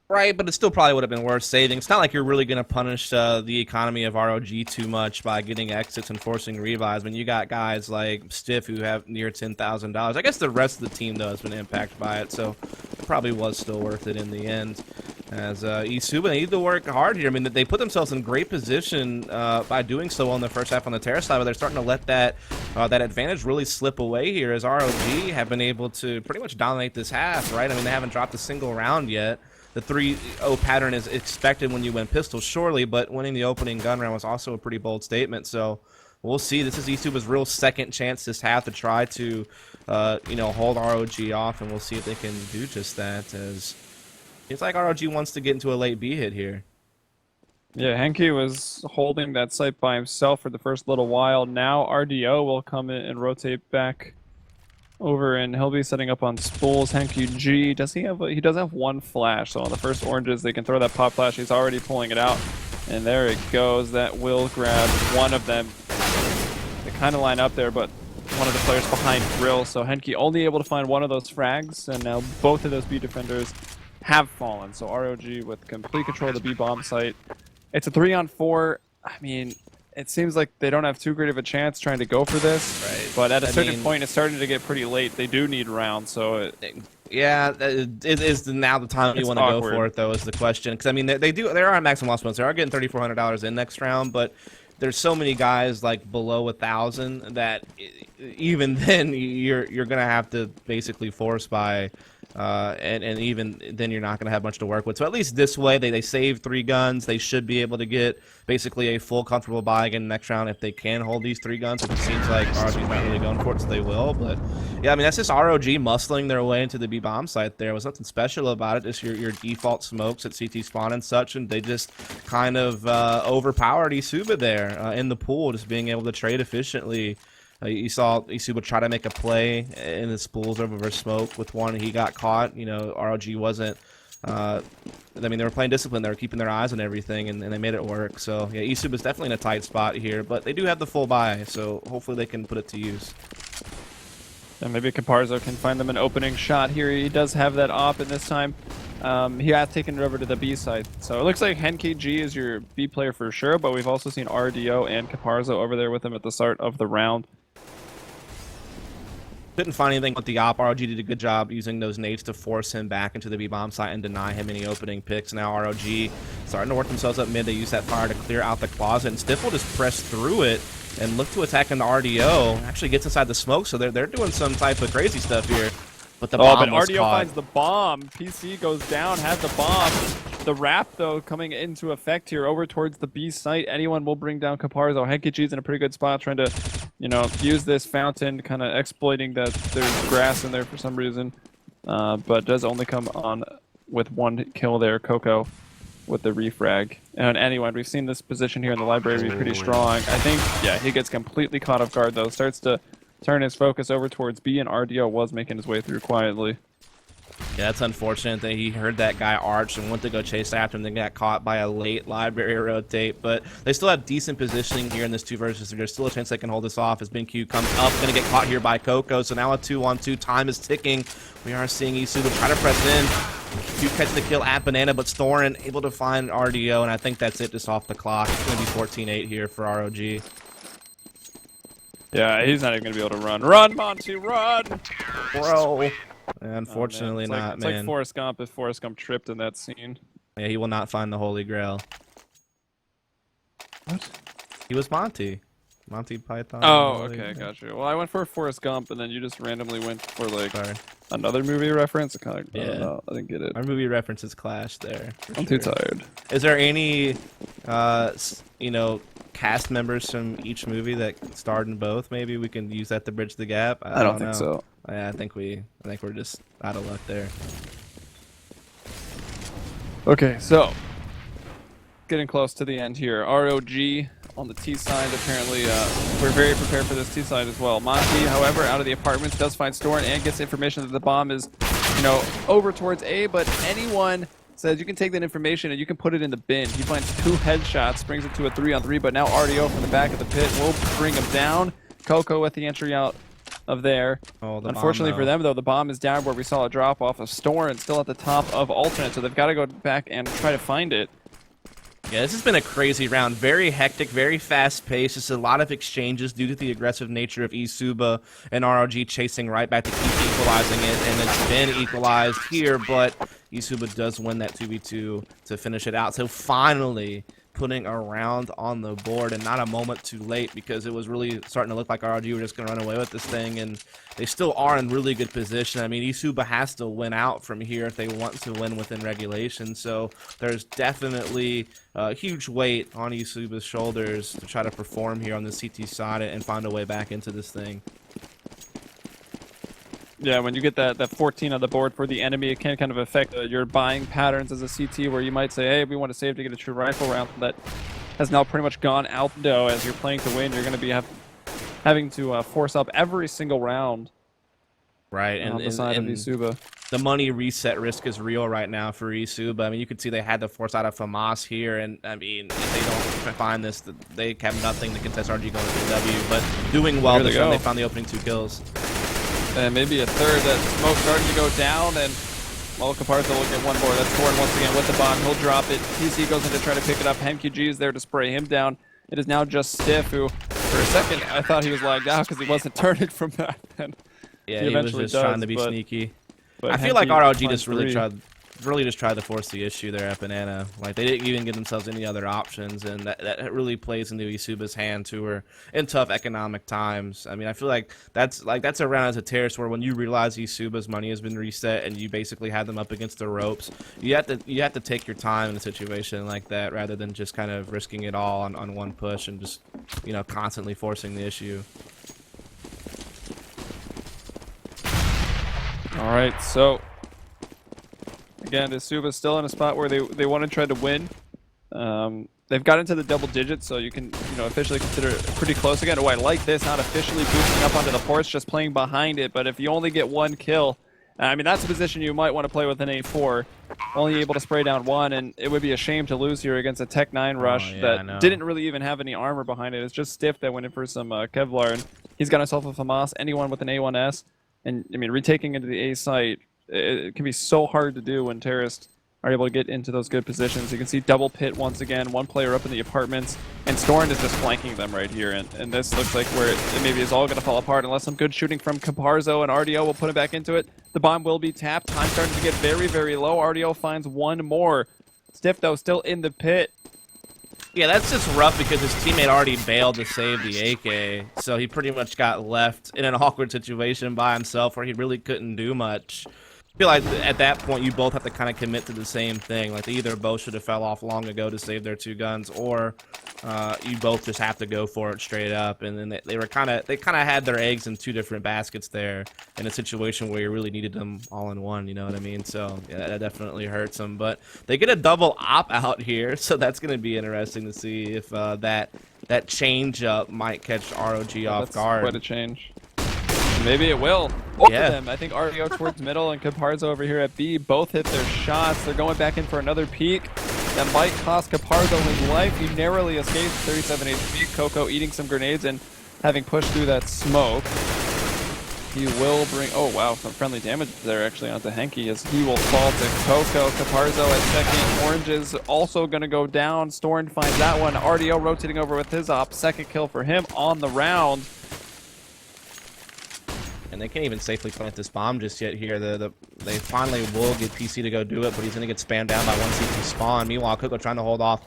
Right, but it still probably would have been worth saving. It's not like you're really going to punish the economy of ROG too much by getting exits and forcing revives. I mean, you got guys like Stiff who have near $10,000. I guess the rest of the team, though, has been impacted by it, so it probably was still worth it in the end. As eSuba, they need to work hard here. I mean, they put themselves in great position by doing so well in the first half on the Terra side, but they're starting to let that advantage really slip away here, as ROG have been able to pretty much dominate this half, right? I mean, they haven't dropped a single round yet. The 3-0 pattern is expected when you win pistol, surely, but winning the opening gun round was also a pretty bold statement. So we'll see. This is eSuba's real second chance this half to try to, you know, hold ROG off, and we'll see if they can do just that. As it's like ROG wants to get into a late B hit here. Yeah, Henke was holding that site by himself for the first little while. Now RDO will come in and rotate back over, and he'll be setting up on spools. Henke G, does he have? He does have 1 flash, so on the first oranges they can throw that pop flash. He's already pulling it out, and there it goes. That will grab one of them. They kind of line up there, but one of the players behind Grill, so Henke only able to find one of those frags, and now both of those B defenders have fallen. So ROG with complete control of the B bomb site. It's a 3-on-4. I mean, it seems like they don't have too great of a chance trying to go for this, right? But at a certain point, it's starting to get pretty late. They do need rounds, so yeah, it is now the time you want to go for it, though, is the question. Because I mean, they are on maximum loss points. They are getting $3,400 in next round, but there's so many guys like below 1,000 that even then you're gonna have to basically force buy. And even then you're not going to have much to work with. So at least this way, they save 3 guns. They should be able to get basically a full comfortable buy again next round if they can hold these 3 guns, which it seems like ROG's not really going for it, so they will. But yeah, I mean, that's just ROG muscling their way into the B bomb site there. There was nothing special about it, just your default smokes at CT spawn and such, and they just kind of overpowered eSuba there in the pool, just being able to trade efficiently. You saw eSuba try to make a play in the spools over smoke with one. He got caught. You know, ROG wasn't. I mean, they were playing discipline. They were keeping their eyes on everything, and they made it work. So, yeah, eSuba's definitely in a tight spot here, but they do have the full buy, so hopefully they can put it to use. And maybe Caparzo can find them an opening shot here. He does have that op, and this time he has taken it over to the B side. So it looks like Henke G is your B player for sure, but we've also seen RDO and Caparzo over there with him at the start of the round. Couldn't find anything with the op. ROG did a good job using those nades to force him back into the B-bomb site and deny him any opening picks. Now ROG starting to work themselves up mid. They use that fire to clear out the closet, and Stiff will just press through it and look to attack into RDO. Actually gets inside the smoke, so they're doing some type of crazy stuff here. But the bomb was RDO caught. finds the bomb. PC goes down, has the bomb. The wrap, though, coming into effect here over towards the B site. Anyone will bring down Caparzo. Henke G's in a pretty good spot trying to, you know, use this fountain, kind of exploiting that there's grass in there for some reason. But does only come on with 1 kill there, Coco, with the refrag. And anyone, we've seen this position here in the library be pretty strong. I think, yeah, he gets completely caught off guard, though. Starts to turn his focus over towards B, and RDO was making his way through quietly. Yeah, that's unfortunate that he heard that guy arch and went to go chase after him, then got caught by a late library rotate. But they still have decent positioning here in this 2 versus. There's still a chance they can hold this off as BenQ comes up, going to get caught here by Coco. So now a 2-on-2, time is ticking. We are seeing eSuba try to press in. Q catch the kill at Banana, but Storin able to find RDO, and I think that's it just off the clock. It's going to be 14-8 here for ROG. Yeah, he's not even going to be able to run. Run, Monty, run! Bro. Unfortunately, it's not, it's man. like Forrest Gump if Forrest Gump tripped in that scene. Yeah, he will not find the Holy Grail. What? He was Monty. Monty Python. Oh, okay, gotcha. Well, I went for Forrest Gump, and then you just randomly went for, like, Sorry. another movie reference. I don't Yeah. know. I didn't get it. Our movie references clash there. I'm too tired. Is there any, you know, cast members from each movie that starred in both? Maybe we can use that to bridge the gap. I don't think know. so. Yeah, I think we're just out of luck there. Okay, so getting close to the end here. ROG on the T side. Apparently, we're very prepared for this T side as well. Monty, however, out of the apartments, does find Storin and gets information that the bomb is, you know, over towards A. But anyone says you can take that information and you can put it in the bin. He finds 2 headshots, brings it to a 3-on-3. But now RDO from the back of the pit will bring him down. Coco at the entry out of there. Oh, Unfortunately for them, though, the bomb is down where we saw a drop off of Storin still at the top of alternate, so they've got to go back and try to find it. Yeah, this has been a crazy round. Very hectic, very fast-paced. Just a lot of exchanges due to the aggressive nature of eSuba and ROG chasing right back to keep equalizing it, and it's been equalized here, but eSuba does win that 2v2 to finish it out. So finally putting a round on the board, and not a moment too late, because it was really starting to look like ROG were just going to run away with this thing, and they still are in really good position. I mean, eSuba has to win out from here if they want to win within regulation, so there's definitely a huge weight on eSuba's shoulders to try to perform here on the CT side and find a way back into this thing. Yeah, when you get that 14 on the board for the enemy, it can kind of affect your buying patterns as a CT, where you might say, hey, we want to save to get a true rifle round. That has now pretty much gone out, though. As you're playing to win, you're going to be having to force up every single round. Right, on the side of eSuba. The money reset risk is real right now for eSuba. I mean, you could see they had to force out of FAMAS here, and I mean, if they don't find this, they have nothing to contest RG going to the W. But doing well this round, they found the opening 2 kills. And maybe a third. That smoke starting to go down, and Caparzo will get one more. That's Storin once again with the bomb. He'll drop it. TC goes in to try to pick it up. HemQG is there to spray him down. It is now just Stiff, who, for a second, I thought he was lagged out because he wasn't turning from that. And yeah, he was just trying to be sneaky. But I feel like ROG just really tried to force the issue there at Banana. Like, they didn't even give themselves any other options, and that really plays into eSuba's hands, who are in tough economic times. I mean, I feel like that's a round as a terrorist where when you realize eSuba's money has been reset and you basically have them up against the ropes, you have to take your time in a situation like that rather than just kind of risking it all on one push and just, you know, constantly forcing the issue. All right, so again, eSuba's still in a spot where they want to try to win. They've got into the double digits, so you can, you know, officially consider it pretty close again. Oh, I like this, not officially boosting up onto the porch, just playing behind it. But if you only get 1 kill, I mean, that's a position you might want to play with an A4. Only able to spray down 1, and it would be a shame to lose here against a Tech 9 rush that didn't really even have any armor behind it. It's just Stiff that went in for some Kevlar, and he's got himself a FAMAS. Anyone with an A1S, and I mean, retaking into the A site, it can be so hard to do when terrorists are able to get into those good positions. You can see double pit once again, 1 player up in the apartments, and Storin is just flanking them right here. And this looks like where it maybe is all going to fall apart unless some good shooting from Caparzo, and RDO will put it back into it. The bomb will be tapped. Time starting to get very, very low. RDO finds 1 more. Stiff, though, still in the pit. Yeah, that's just rough because his teammate already bailed to save the AK, so he pretty much got left in an awkward situation by himself where he really couldn't do much. I feel like at that point you both have to kind of commit to the same thing. Like, they either both should have fell off long ago to save their 2 guns, or you both just have to go for it straight up. And then they kind of had their eggs in 2 different baskets there in a situation where you really needed them all in one. You know what I mean? So yeah, that definitely hurts them. But they get a double op out here, so that's going to be interesting to see if that change up might catch ROG off guard. Quite a change. Maybe it will. Both Yeah. of them. I think RDO towards middle and Caparzo over here at B both hit their shots. They're going back in for another peek. That might cost Caparzo his life. He narrowly escaped 37 HP. Coco eating some grenades and having pushed through that smoke. He will bring... Oh, wow. Some friendly damage there, actually, onto Henke, as he will fall to Coco. Caparzo at second. Orange is also going to go down. Storn finds that one. RDO rotating over with his op. Second kill for him on the round. And they can't even safely plant this bomb just yet here. They finally will get PC to go do it, but he's going to get spammed down by one CT spawn. Meanwhile, Coco trying to hold off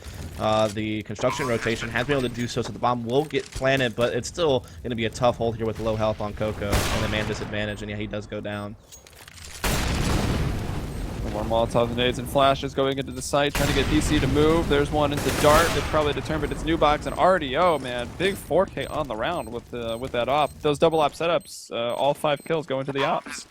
the construction rotation. Has been able to do so, so the bomb will get planted, but it's still going to be a tough hold here with low health on Coco and the man disadvantage, and yeah, he does go down. More Molotov grenades and flashes going into the site, trying to get DC to move. There's one into Dart. It's probably determined it's new box and RDO, man. Big 4K on the round with that op. Those double op setups, all 5 kills go into the ops.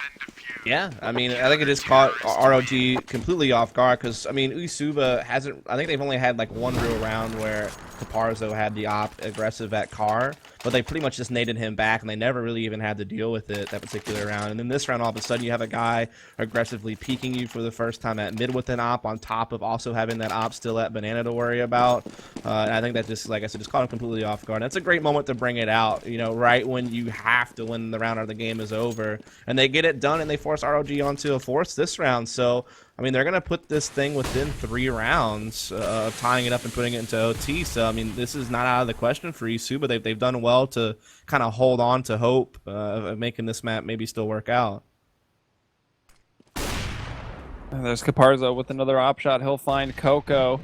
Yeah, I mean, I think it just caught ROG completely off guard because, I mean, eSuba hasn't, I think they've only had like one real round where Caparzo had the op aggressive at Car, but they pretty much just naded him back and they never really even had to deal with it that particular round. And then this round, all of a sudden, you have a guy aggressively peeking you for the first time at mid with an op on top of also having that op still at banana to worry about. And I think that just, like I said, just caught him completely off guard. That's a great moment to bring it out, you know, right when you have to win the round or the game is over. And they get it done and they force ROG onto a force this round. So, I mean, they're going to put this thing within 3 rounds of tying it up and putting it into OT. So, I mean, this is not out of the question for eSuba. They've done well to kind of hold on to hope of making this map maybe still work out. And there's Caparzo with another op shot. He'll find Coco.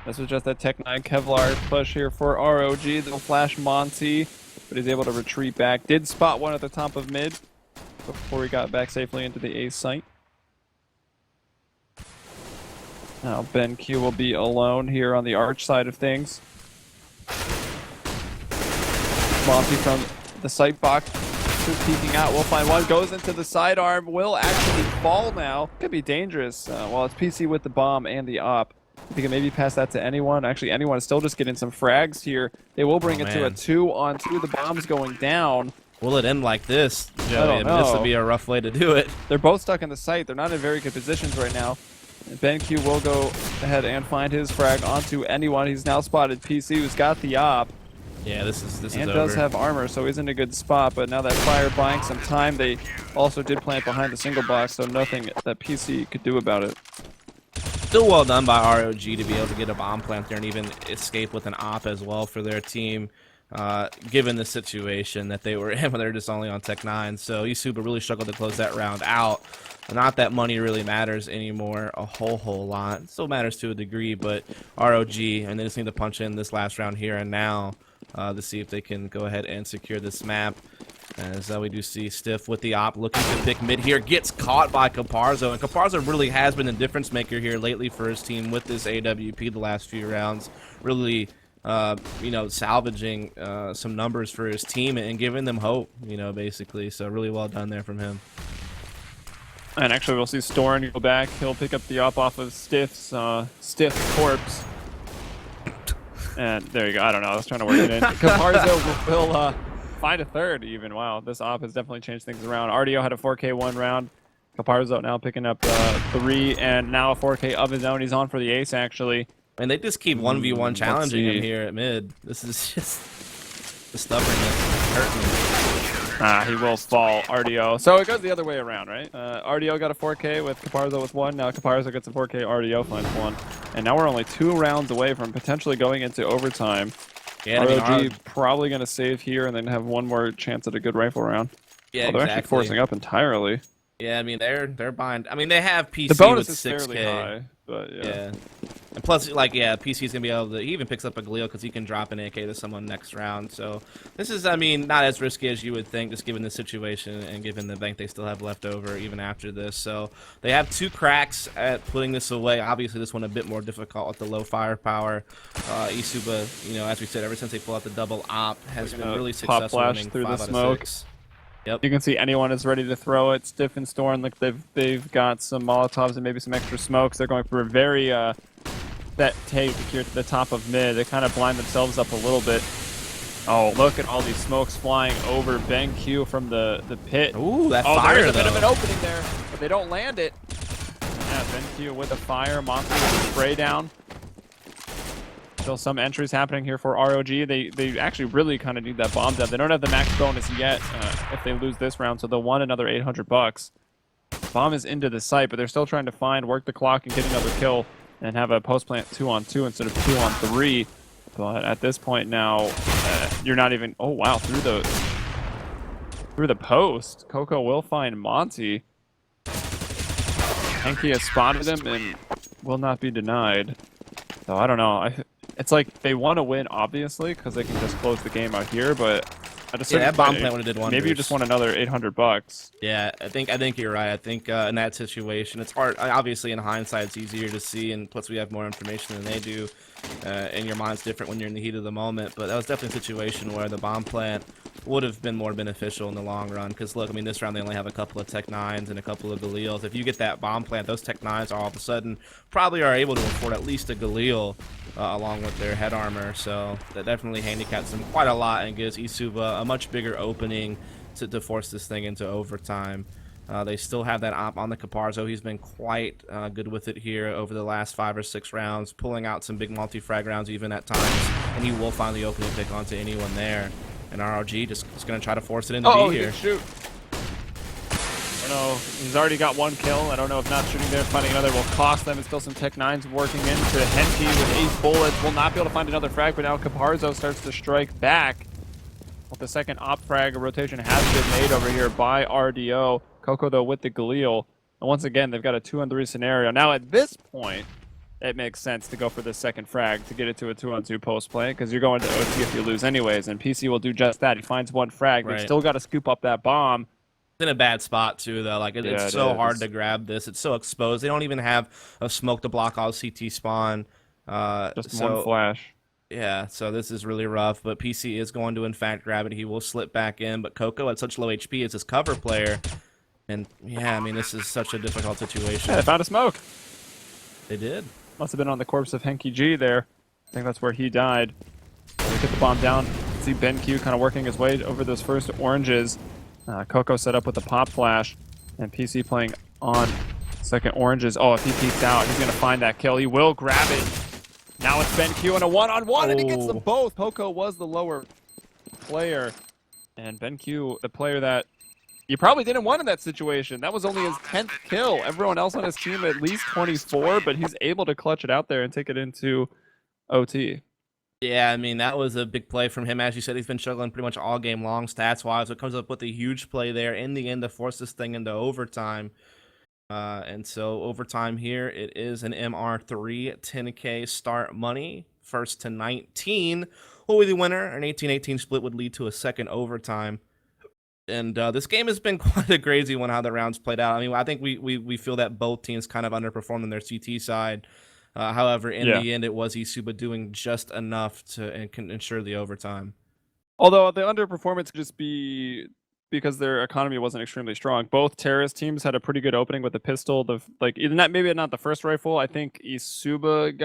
This was just a Tech-9 Kevlar push here for ROG. They'll flash Monty, but he's able to retreat back. Did spot one at the top of mid before he got back safely into the A site. Now BenQ will be alone here on the arch side of things. Monty from the sight box is peeking out. We'll find one. Goes into the sidearm. Will actually fall now. Could be dangerous. Well, it's PC with the bomb and the op. If you can maybe pass that to anyone. Actually, anyone is still just getting some frags here. They will bring it to a 2-on-2. The bomb's going down. Will it end like this, Joey? I don't know. This would be a rough way to do it. They're both stuck in the site. They're not in very good positions right now. BenQ will go ahead and find his frag onto anyone. He's now spotted PC, who's got the op. Yeah, this is over. And does have armor, so he's in a good spot. But now that fire buying some time, they also did plant behind the single box, so nothing that PC could do about it. Still well done by ROG to be able to get a bomb plant there and even escape with an op as well for their team, given the situation that they were in when they're just only on Tech-9. So eSuba really struggled to close that round out. Not that money really matters anymore a whole lot. It still matters to a degree, but ROG, and they just need to punch in this last round here and now to see if they can go ahead and secure this map. As we do see Stiff with the op looking to pick mid here, gets caught by Caparzo, and Caparzo really has been the difference maker here lately for his team with this AWP the last few rounds, really you know, salvaging some numbers for his team and giving them hope, you know, basically. So really well done there from him. And actually, we'll see Storn go back. He'll pick up the op off of Stiff's corpse. And there you go. I don't know. I was trying to work it in. Caparzo will find a third even. Wow, this op has definitely changed things around. RDO had a 4K one round. Caparzo now picking up 3 and now a 4K of his own. He's on for the ace, actually. And they just keep 1v1 challenging him here at mid. This is just the stubbornness hurting him. He will fall, RDO. So it goes the other way around, right? RDO got a 4K with Caparzo with 1. Now Caparzo gets a 4K, RDO finds 1. And now we're only 2 rounds away from potentially going into overtime. Yeah, ROG probably going to save here and then have one more chance at a good rifle round. Yeah, they're actually forcing up entirely. Yeah, I mean, they're behind. I mean, they have PC the bonus with is 6K. fairly high, but yeah. And plus, like, yeah, PC's gonna be able to. He even picks up a Glio because he can drop an AK to someone next round. So this is, I mean, not as risky as you would think, just given the situation and given the bank they still have left over even after this. So they have 2 cracks at putting this away. Obviously, this one a bit more difficult with the low firepower. eSuba, you know, as we said, ever since they pull out the double op, has been really successful. Pop flash winning through 5 the out of smoke. 6. Yep. You can see anyone is ready to throw it. Stiff and Storn, look, they've got some Molotovs and maybe some extra smokes. They're going for a very that take here to the top of mid. They kind of blind themselves up a little bit. Oh, look at all these smokes flying over BenQ from the pit. Ooh, that Oh, fire, there's a bit of though. an opening there, but they don't land it. Yeah, BenQ with a fire, Monty with a spray down. Still some entries happening here for ROG. They actually really kind of need that bomb down. They don't have the max bonus yet if they lose this round, so they'll want another $800. Bomb is into the site, but they're still trying to work the clock and get another kill and have a post plant 2-on-2 instead of 2-on-3. But at this point now, you're not even. Oh wow, through the post, Coco will find Monty. Henke has spotted him and will not be denied. So I don't know. It's like they want to win, obviously, because they can just close the game out here. But at a certain that bomb point, plant would have did wonders. maybe you just want another $800. Yeah, I think you're right. I think in that situation, it's hard. Obviously, in hindsight, it's easier to see, and plus we have more information than they do, and your mind's different when you're in the heat of the moment. But that was definitely a situation where the bomb plant would have been more beneficial in the long run. Because look, I mean, this round they only have a couple of Tech 9s and a couple of Galeals. If you get that bomb plant, those Tech 9s all of a sudden probably are able to afford at least a Galil along with their head armor. So that definitely handicaps them quite a lot and gives eSuba a much bigger opening to force this thing into overtime. They still have that op on the Caparzo. He's been quite good with it here over the last 5 or 6 rounds, pulling out some big multi-frag rounds even at times, and he will find the opening pick onto anyone there. And ROG just going to try to force it into B here. He can shoot. I don't know. He's already got 1 kill. I don't know if not shooting there, finding another will cost them. It's still some Tech 9s working into Henke with 8 bullets. Will not be able to find another frag, but now Caparzo starts to strike back. Well, the second op frag rotation has been made over here by RDO. Coco, though, with the Galil. And once again, they've got a 2-on-3 scenario. Now, at this point, it makes sense to go for the second frag to get it to a 2-on-2 post play, because you're going to OT if you lose anyways, and PC will do just that. He finds 1 frag. They've still got to scoop up that bomb. It's in a bad spot, too, though. Like, it's so hard to grab this. It's so exposed. They don't even have a smoke to block all CT spawn. Just 1 flash. Yeah, so this is really rough, but PC is going to, in fact, grab it. He will slip back in, but Coco at such low HP as his cover player. And, yeah, I mean, this is such a difficult situation. Yeah, they found a smoke. They did. Must have been on the corpse of Henke G there. I think that's where he died. They get the bomb down. See BenQ kind of working his way over those first oranges. Coco set up with the pop flash, and PC playing on second oranges. Oh, if he peeks out, he's going to find that kill. He will grab it. Now it's BenQ in a 1-on-1, and he gets them both. Coco was the lower player, and BenQ, the player that you probably didn't want in that situation. That was only his 10th kill. Everyone else on his team at least 24, but he's able to clutch it out there and take it into OT. Yeah, I mean, that was a big play from him. As you said, he's been struggling pretty much all game long stats-wise. It comes up with a huge play there in the end to force this thing into overtime. And so overtime here, it is an MR3 10K start money. First to 19 will be the winner. An 18-18 split would lead to a second overtime. And this game has been quite a crazy one, how the rounds played out. I mean, I think we feel that both teams kind of underperformed on their CT side. However, in the end, it was eSuba doing just enough to ensure the overtime. Although the underperformance could just be because their economy wasn't extremely strong. Both terrorist teams had a pretty good opening with the pistol. Maybe not the first rifle. I think ROG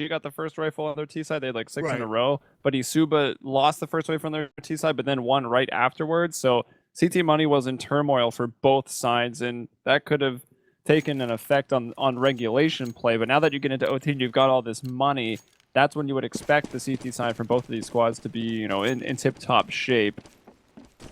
got the first rifle on their T side. They had like 6 in a row, but eSuba lost the first rifle on their T side, but then won right afterwards. So CT money was in turmoil for both sides, and that could have taken an effect on regulation play. But now that you get into OT and you've got all this money, that's when you would expect the CT side from both of these squads to be, in tip-top shape.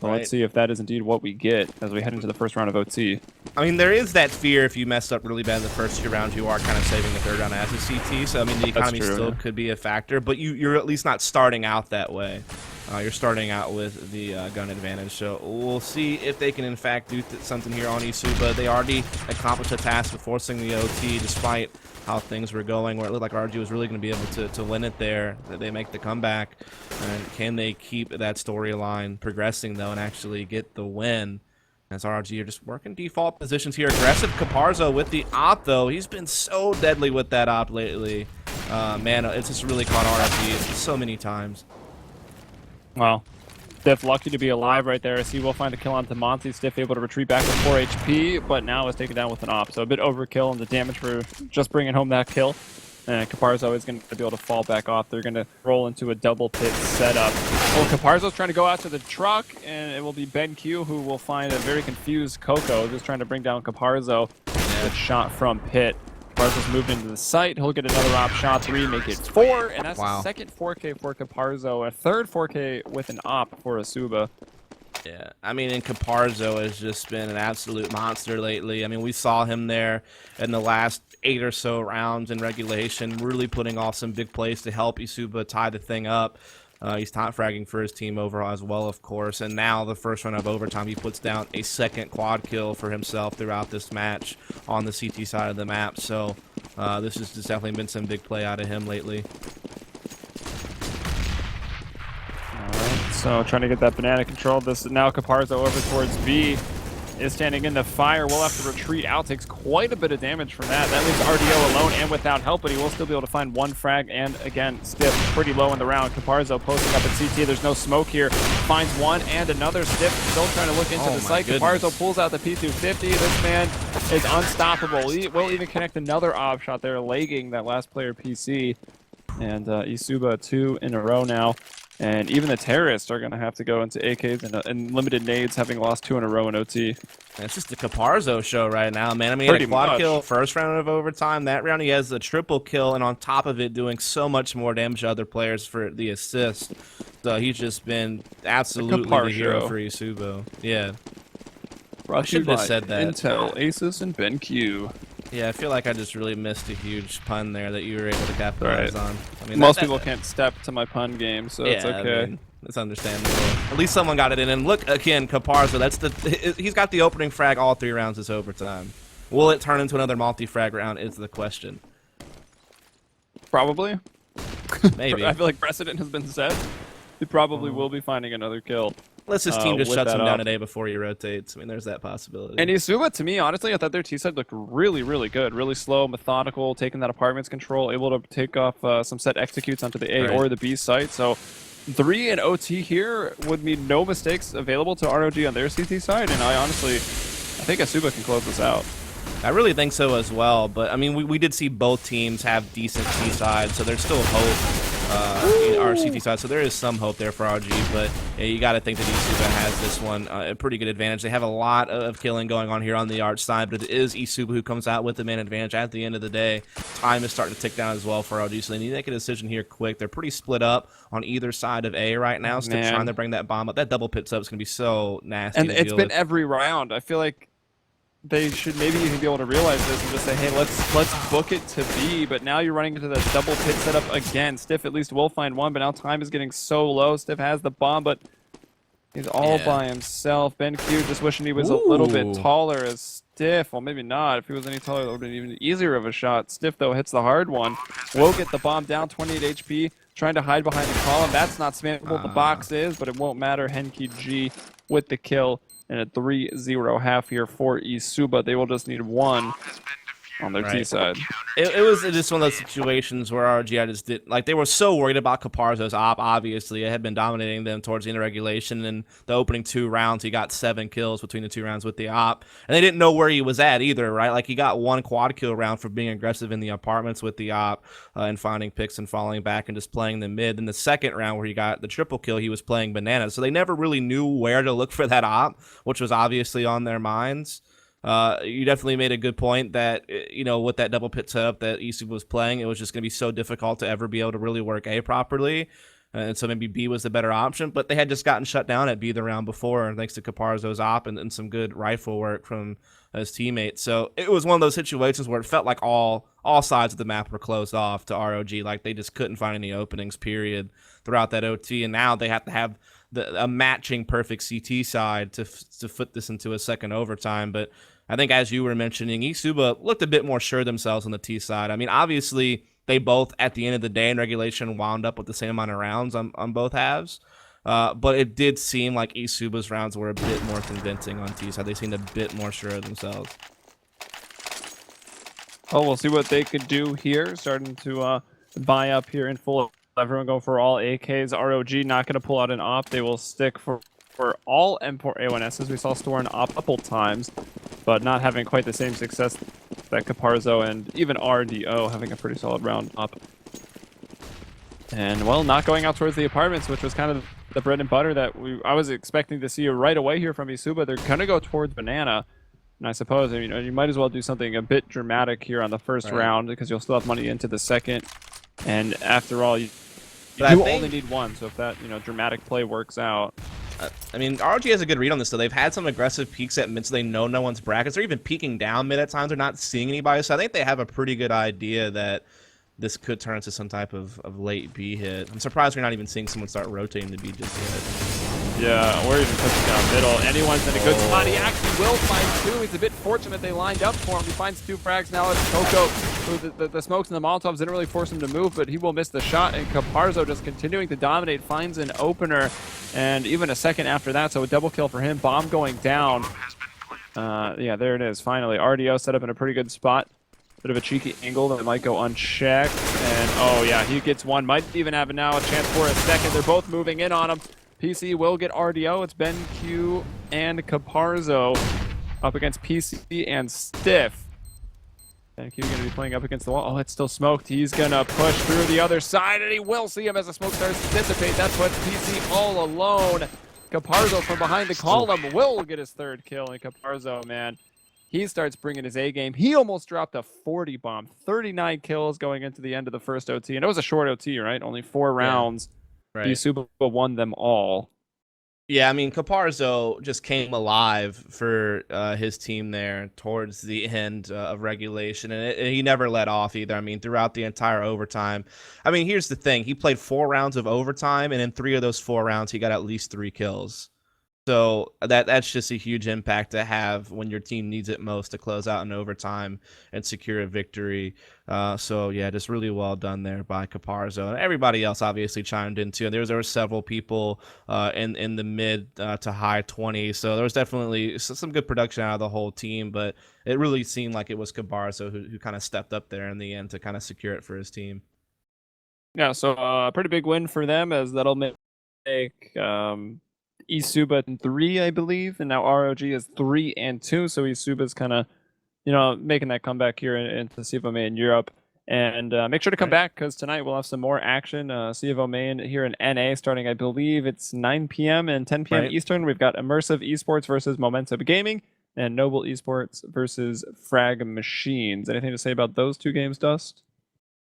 So let's see if that is indeed what we get as we head into the first round of OT. I mean, there is that fear if you mess up really bad in the first 2 rounds, you are kind of saving the third round as a CT. So, I mean, the economy still could be a factor, but you're at least not starting out that way. You're starting out with the gun advantage. So we'll see if they can, in fact, do something here on eSuba. They already accomplished a task of forcing the OT despite how things were going, where it looked like RG was really going to be able to win it there. They make the comeback. And can they keep that storyline progressing, though, and actually get the win? As RG are just working default positions here. Aggressive Caparzo with the op, though. He's been so deadly with that op lately. Man, it's just really caught RG so many times. Well, Stiff lucky to be alive right there. He will find a kill onto Monty. Stiff able to retreat back with 4 HP, but now is taken down with an op. So a bit overkill, and the damage for just bringing home that kill And Caparzo is going to be able to fall back off. They're going to roll into a double pit setup. Well, Caparzo's trying to go out to the truck, and it will be BenQ who will find a very confused Coco, just trying to bring down Caparzo. Good shot from pit. Caparzo's moved into the site. He'll get another op shot, 3, make it 4, and that's the second 4K for Caparzo, a third 4K with an op for eSuba. Yeah, I mean, and Caparzo has just been an absolute monster lately. I mean, we saw him there in the last 8 or so rounds in regulation, really putting off some big plays to help eSuba tie the thing up. He's top fragging for his team overall as well, of course. And now the first run of overtime, he puts down a second quad kill for himself throughout this match on the CT side of the map. So this has just definitely been some big play out of him lately. So trying to get that banana control. This now Caparzo over towards B is standing in the fire. We'll have to retreat out. Takes quite a bit of damage from that. That leaves RDO alone and without help, but he will still be able to find one frag. And again, Stiff pretty low in the round. Caparzo posting up at CT. There's no smoke here. Finds one and another. Stiff still trying to look into the site. Caparzo pulls out the P250. This man is unstoppable. He will even connect another op shot there, legging that last player PC. And eSuba 2 in a row now. And even the terrorists are going to have to go into AKs and limited nades, having lost 2 in a row in OT. It's just the Caparzo show right now, man. I mean, Pretty he had a quad much. kill first round of overtime. That round he has a triple kill, and on top of it, doing so much more damage to other players for the assist. So he's just been absolutely the hero for eSuba. Yeah. Brought to you by said that. Intel, Asus, and BenQ. Yeah, I feel like I just really missed a huge pun there that you were able to capitalize on. I mean, most people can't step to my pun game, so it's yeah, okay. I mean, it's understandable. At least someone got it in. And look, again, Caparzo, he's got the opening frag all 3 rounds this overtime. Will it turn into another multi-frag round is the question. Probably. Maybe. I feel like precedent has been set. He probably will be finding another kill. Unless his team just with shuts that him down up. today before he rotates. I mean, there's that possibility. And eSuba, to me, honestly, I thought their T-side looked really, really good. Really slow, methodical, taking that apartments control, able to take off some set executes onto the A or the B site. So 3 in OT here would mean no mistakes available to ROG on their CT side. And I think eSuba can close this out. I really think so as well. But, I mean, we did see both teams have decent T-sides, so there's still hope. In our CT side, so there is some hope there for RG, but yeah, you got to think that eSuba has this one a pretty good advantage. They have a lot of killing going on here on the Arch side, but it is eSuba who comes out with the main advantage at the end of the day. Time is starting to tick down as well for RG, so they need to make a decision here quick. They're pretty split up on either side of A right now, still trying to bring that bomb up. That double pits up is going to be so nasty and to it's deal been with. every round. I feel like they should maybe even be able to realize this and just say, hey, let's book it to B. But now you're running into the double pit setup again. Stiff at least will find one, but now time is getting so low. Stiff has the bomb, but he's all by himself. BenQ just wishing he was a little bit taller as Stiff. Well, maybe not. If he was any taller, that would have been even easier of a shot. Stiff, though, hits the hard one. Will get the bomb down, 28 HP, trying to hide behind the column. That's not spammable. The box is, but it won't matter. Henki G with the kill. And a 3-0 half here for eSuba. They will just need 1 on their T side. It was just one of those situations where RGI just did, like, they were so worried about Caparzo's op, obviously. It had been dominating them towards the end of regulation. And the opening 2 rounds, he got 7 kills between the 2 rounds with the op. And they didn't know where he was at either, right? Like, he got 1 quad kill round for being aggressive in the apartments with the op and finding picks and falling back and just playing the mid. Then the second round where he got the triple kill, he was playing bananas. So they never really knew where to look for that op, which was obviously on their minds. You definitely made a good point that, you know, with that double pit setup that eSuba was playing, it was just going to be so difficult to ever be able to really work A properly. And so maybe B was the better option, but they had just gotten shut down at B the round before, and thanks to Caparzo's op and some good rifle work from his teammates. So it was one of those situations where it felt like all sides of the map were closed off to ROG. Like, they just couldn't find any openings, period, throughout that OT. And now they have to have a matching perfect CT side to fit this into a second overtime. But I think, as you were mentioning, eSuba looked a bit more sure themselves on the T side. I mean, obviously, they both, at the end of the day in regulation, wound up with the same amount of rounds on both halves. But it did seem like eSuba's rounds were a bit more convincing on T side. They seemed a bit more sure of themselves. Oh, we'll see what they could do here. Starting to buy up here in full. Everyone going for all AKs. ROG not going to pull out an op. They will stick for all M4 A1Ss. We saw Store an op a couple times, but not having quite the same success that Caparzo and even RDO having a pretty solid round up. And, well, not going out towards the apartments, which was kind of the bread and butter that I was expecting to see right away here from eSuba. They're going to go towards Banana. And I suppose, you know, you might as well do something a bit dramatic here on the first round because you'll still have money into the second. And after all, you only need one. So if that, you know, dramatic play works out. I mean, ROG has a good read on this, so they've had some aggressive peeks at mid, so they know no one's brackets. They're even peeking down mid at times. They're not seeing anybody, so I think they have a pretty good idea that this could turn into some type of late B hit. I'm surprised we're not even seeing someone start rotating the B just yet. Yeah, or even pushing down middle. Anyone's in a good spot. He actually will find two. He's a bit fortunate they lined up for him. He finds two frags now. It's Coco, who the smokes and the Molotovs didn't really force him to move, but he will miss the shot. And Caparzo just continuing to dominate, finds an opener, and even a second after that. So a double kill for him. Bomb going down. Yeah, there it is. Finally, RDO set up in a pretty good spot. Bit of a cheeky angle that might go unchecked. And, oh, yeah, he gets one. Might even have now a chance for a second. They're both moving in on him. PC will get RDO. It's Ben Q and Caparzo up against PC and Stiff. Ben Q going to be playing up against the wall. Oh, it's still smoked. He's going to push through the other side, and he will see him as the smoke starts to dissipate. That's what PC all alone. Caparzo from behind the column will get his third kill. And Caparzo, man, he starts bringing his A game. He almost dropped a 40 bomb. 39 kills going into the end of the first OT. And it was a short OT, right? Only 4 rounds. Yeah. Right. eSuba won them all. Yeah, I mean, Caparzo just came alive for his team there towards the end of regulation, and he never let off either. I mean, throughout the entire overtime. I mean, here's the thing. He played 4 rounds of overtime, and in 3 of those 4 rounds, he got at least 3 kills. So that's just a huge impact to have when your team needs it most to close out in overtime and secure a victory. So, yeah, just really well done there by Caparzo. And everybody else obviously chimed in, too. And there were several people in the mid to high 20s. So there was definitely some good production out of the whole team. But it really seemed like it was Caparzo who kind of stepped up there in the end to kind of secure it for his team. Yeah, so a pretty big win for them, as that'll make eSuba in 3, I believe, and now ROG is 3 and 2. So eSuba's kind of, you know, making that comeback here into CEVO main Europe. And make sure to come back, because tonight we'll have some more action. CEVO main here in NA starting, I believe it's 9 p.m. and 10 p.m. Eastern. We've got Immersive Esports versus Momentum Gaming, and Noble Esports versus Frag Machines. Anything to say about those 2 games, Dust?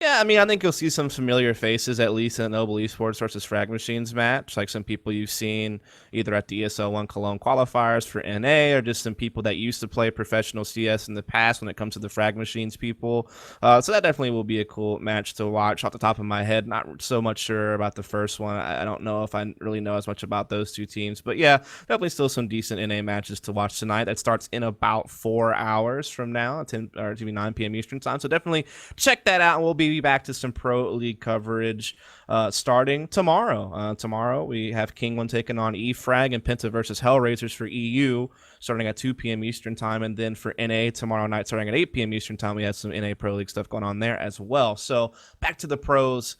Yeah, I mean, I think you'll see some familiar faces, at least in the Noble Esports versus Frag Machines match, like some people you've seen either at the ESL1 Cologne qualifiers for NA, or just some people that used to play professional CS in the past when it comes to the Frag Machines people. So that definitely will be a cool match to watch. Off the top of my head, not so much sure about the first one. I don't know if I really know as much about those 2 teams. But yeah, definitely still some decent NA matches to watch tonight. That starts in about 4 hours from now, 9 p.m. Eastern time. So definitely check that out, and we'll be back to some Pro League coverage starting tomorrow. Tomorrow we have King One taking on eFrag and Penta versus Hellraisers for EU starting at 2 p.m. Eastern time, and then for NA tomorrow night starting at 8 p.m. Eastern time, we have some NA Pro League stuff going on there as well. So back to the pros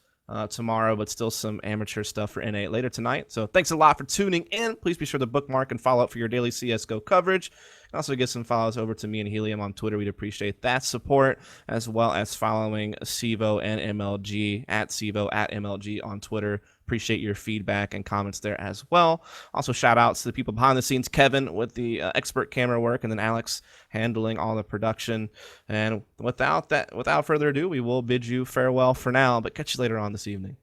tomorrow, but still some amateur stuff for NA later tonight. So thanks a lot for tuning in. Please be sure to bookmark and follow up for your daily CSGO coverage. Also get some follows over to me and Helium on Twitter. We'd appreciate that support, as well as following CEVO and MLG at CEVO at MLG on Twitter. Appreciate your feedback and comments there as well. Also shout outs to the people behind the scenes, Kevin with the expert camera work, and then Alex handling all the production. And without further ado, we will bid you farewell for now, but catch you later on this evening.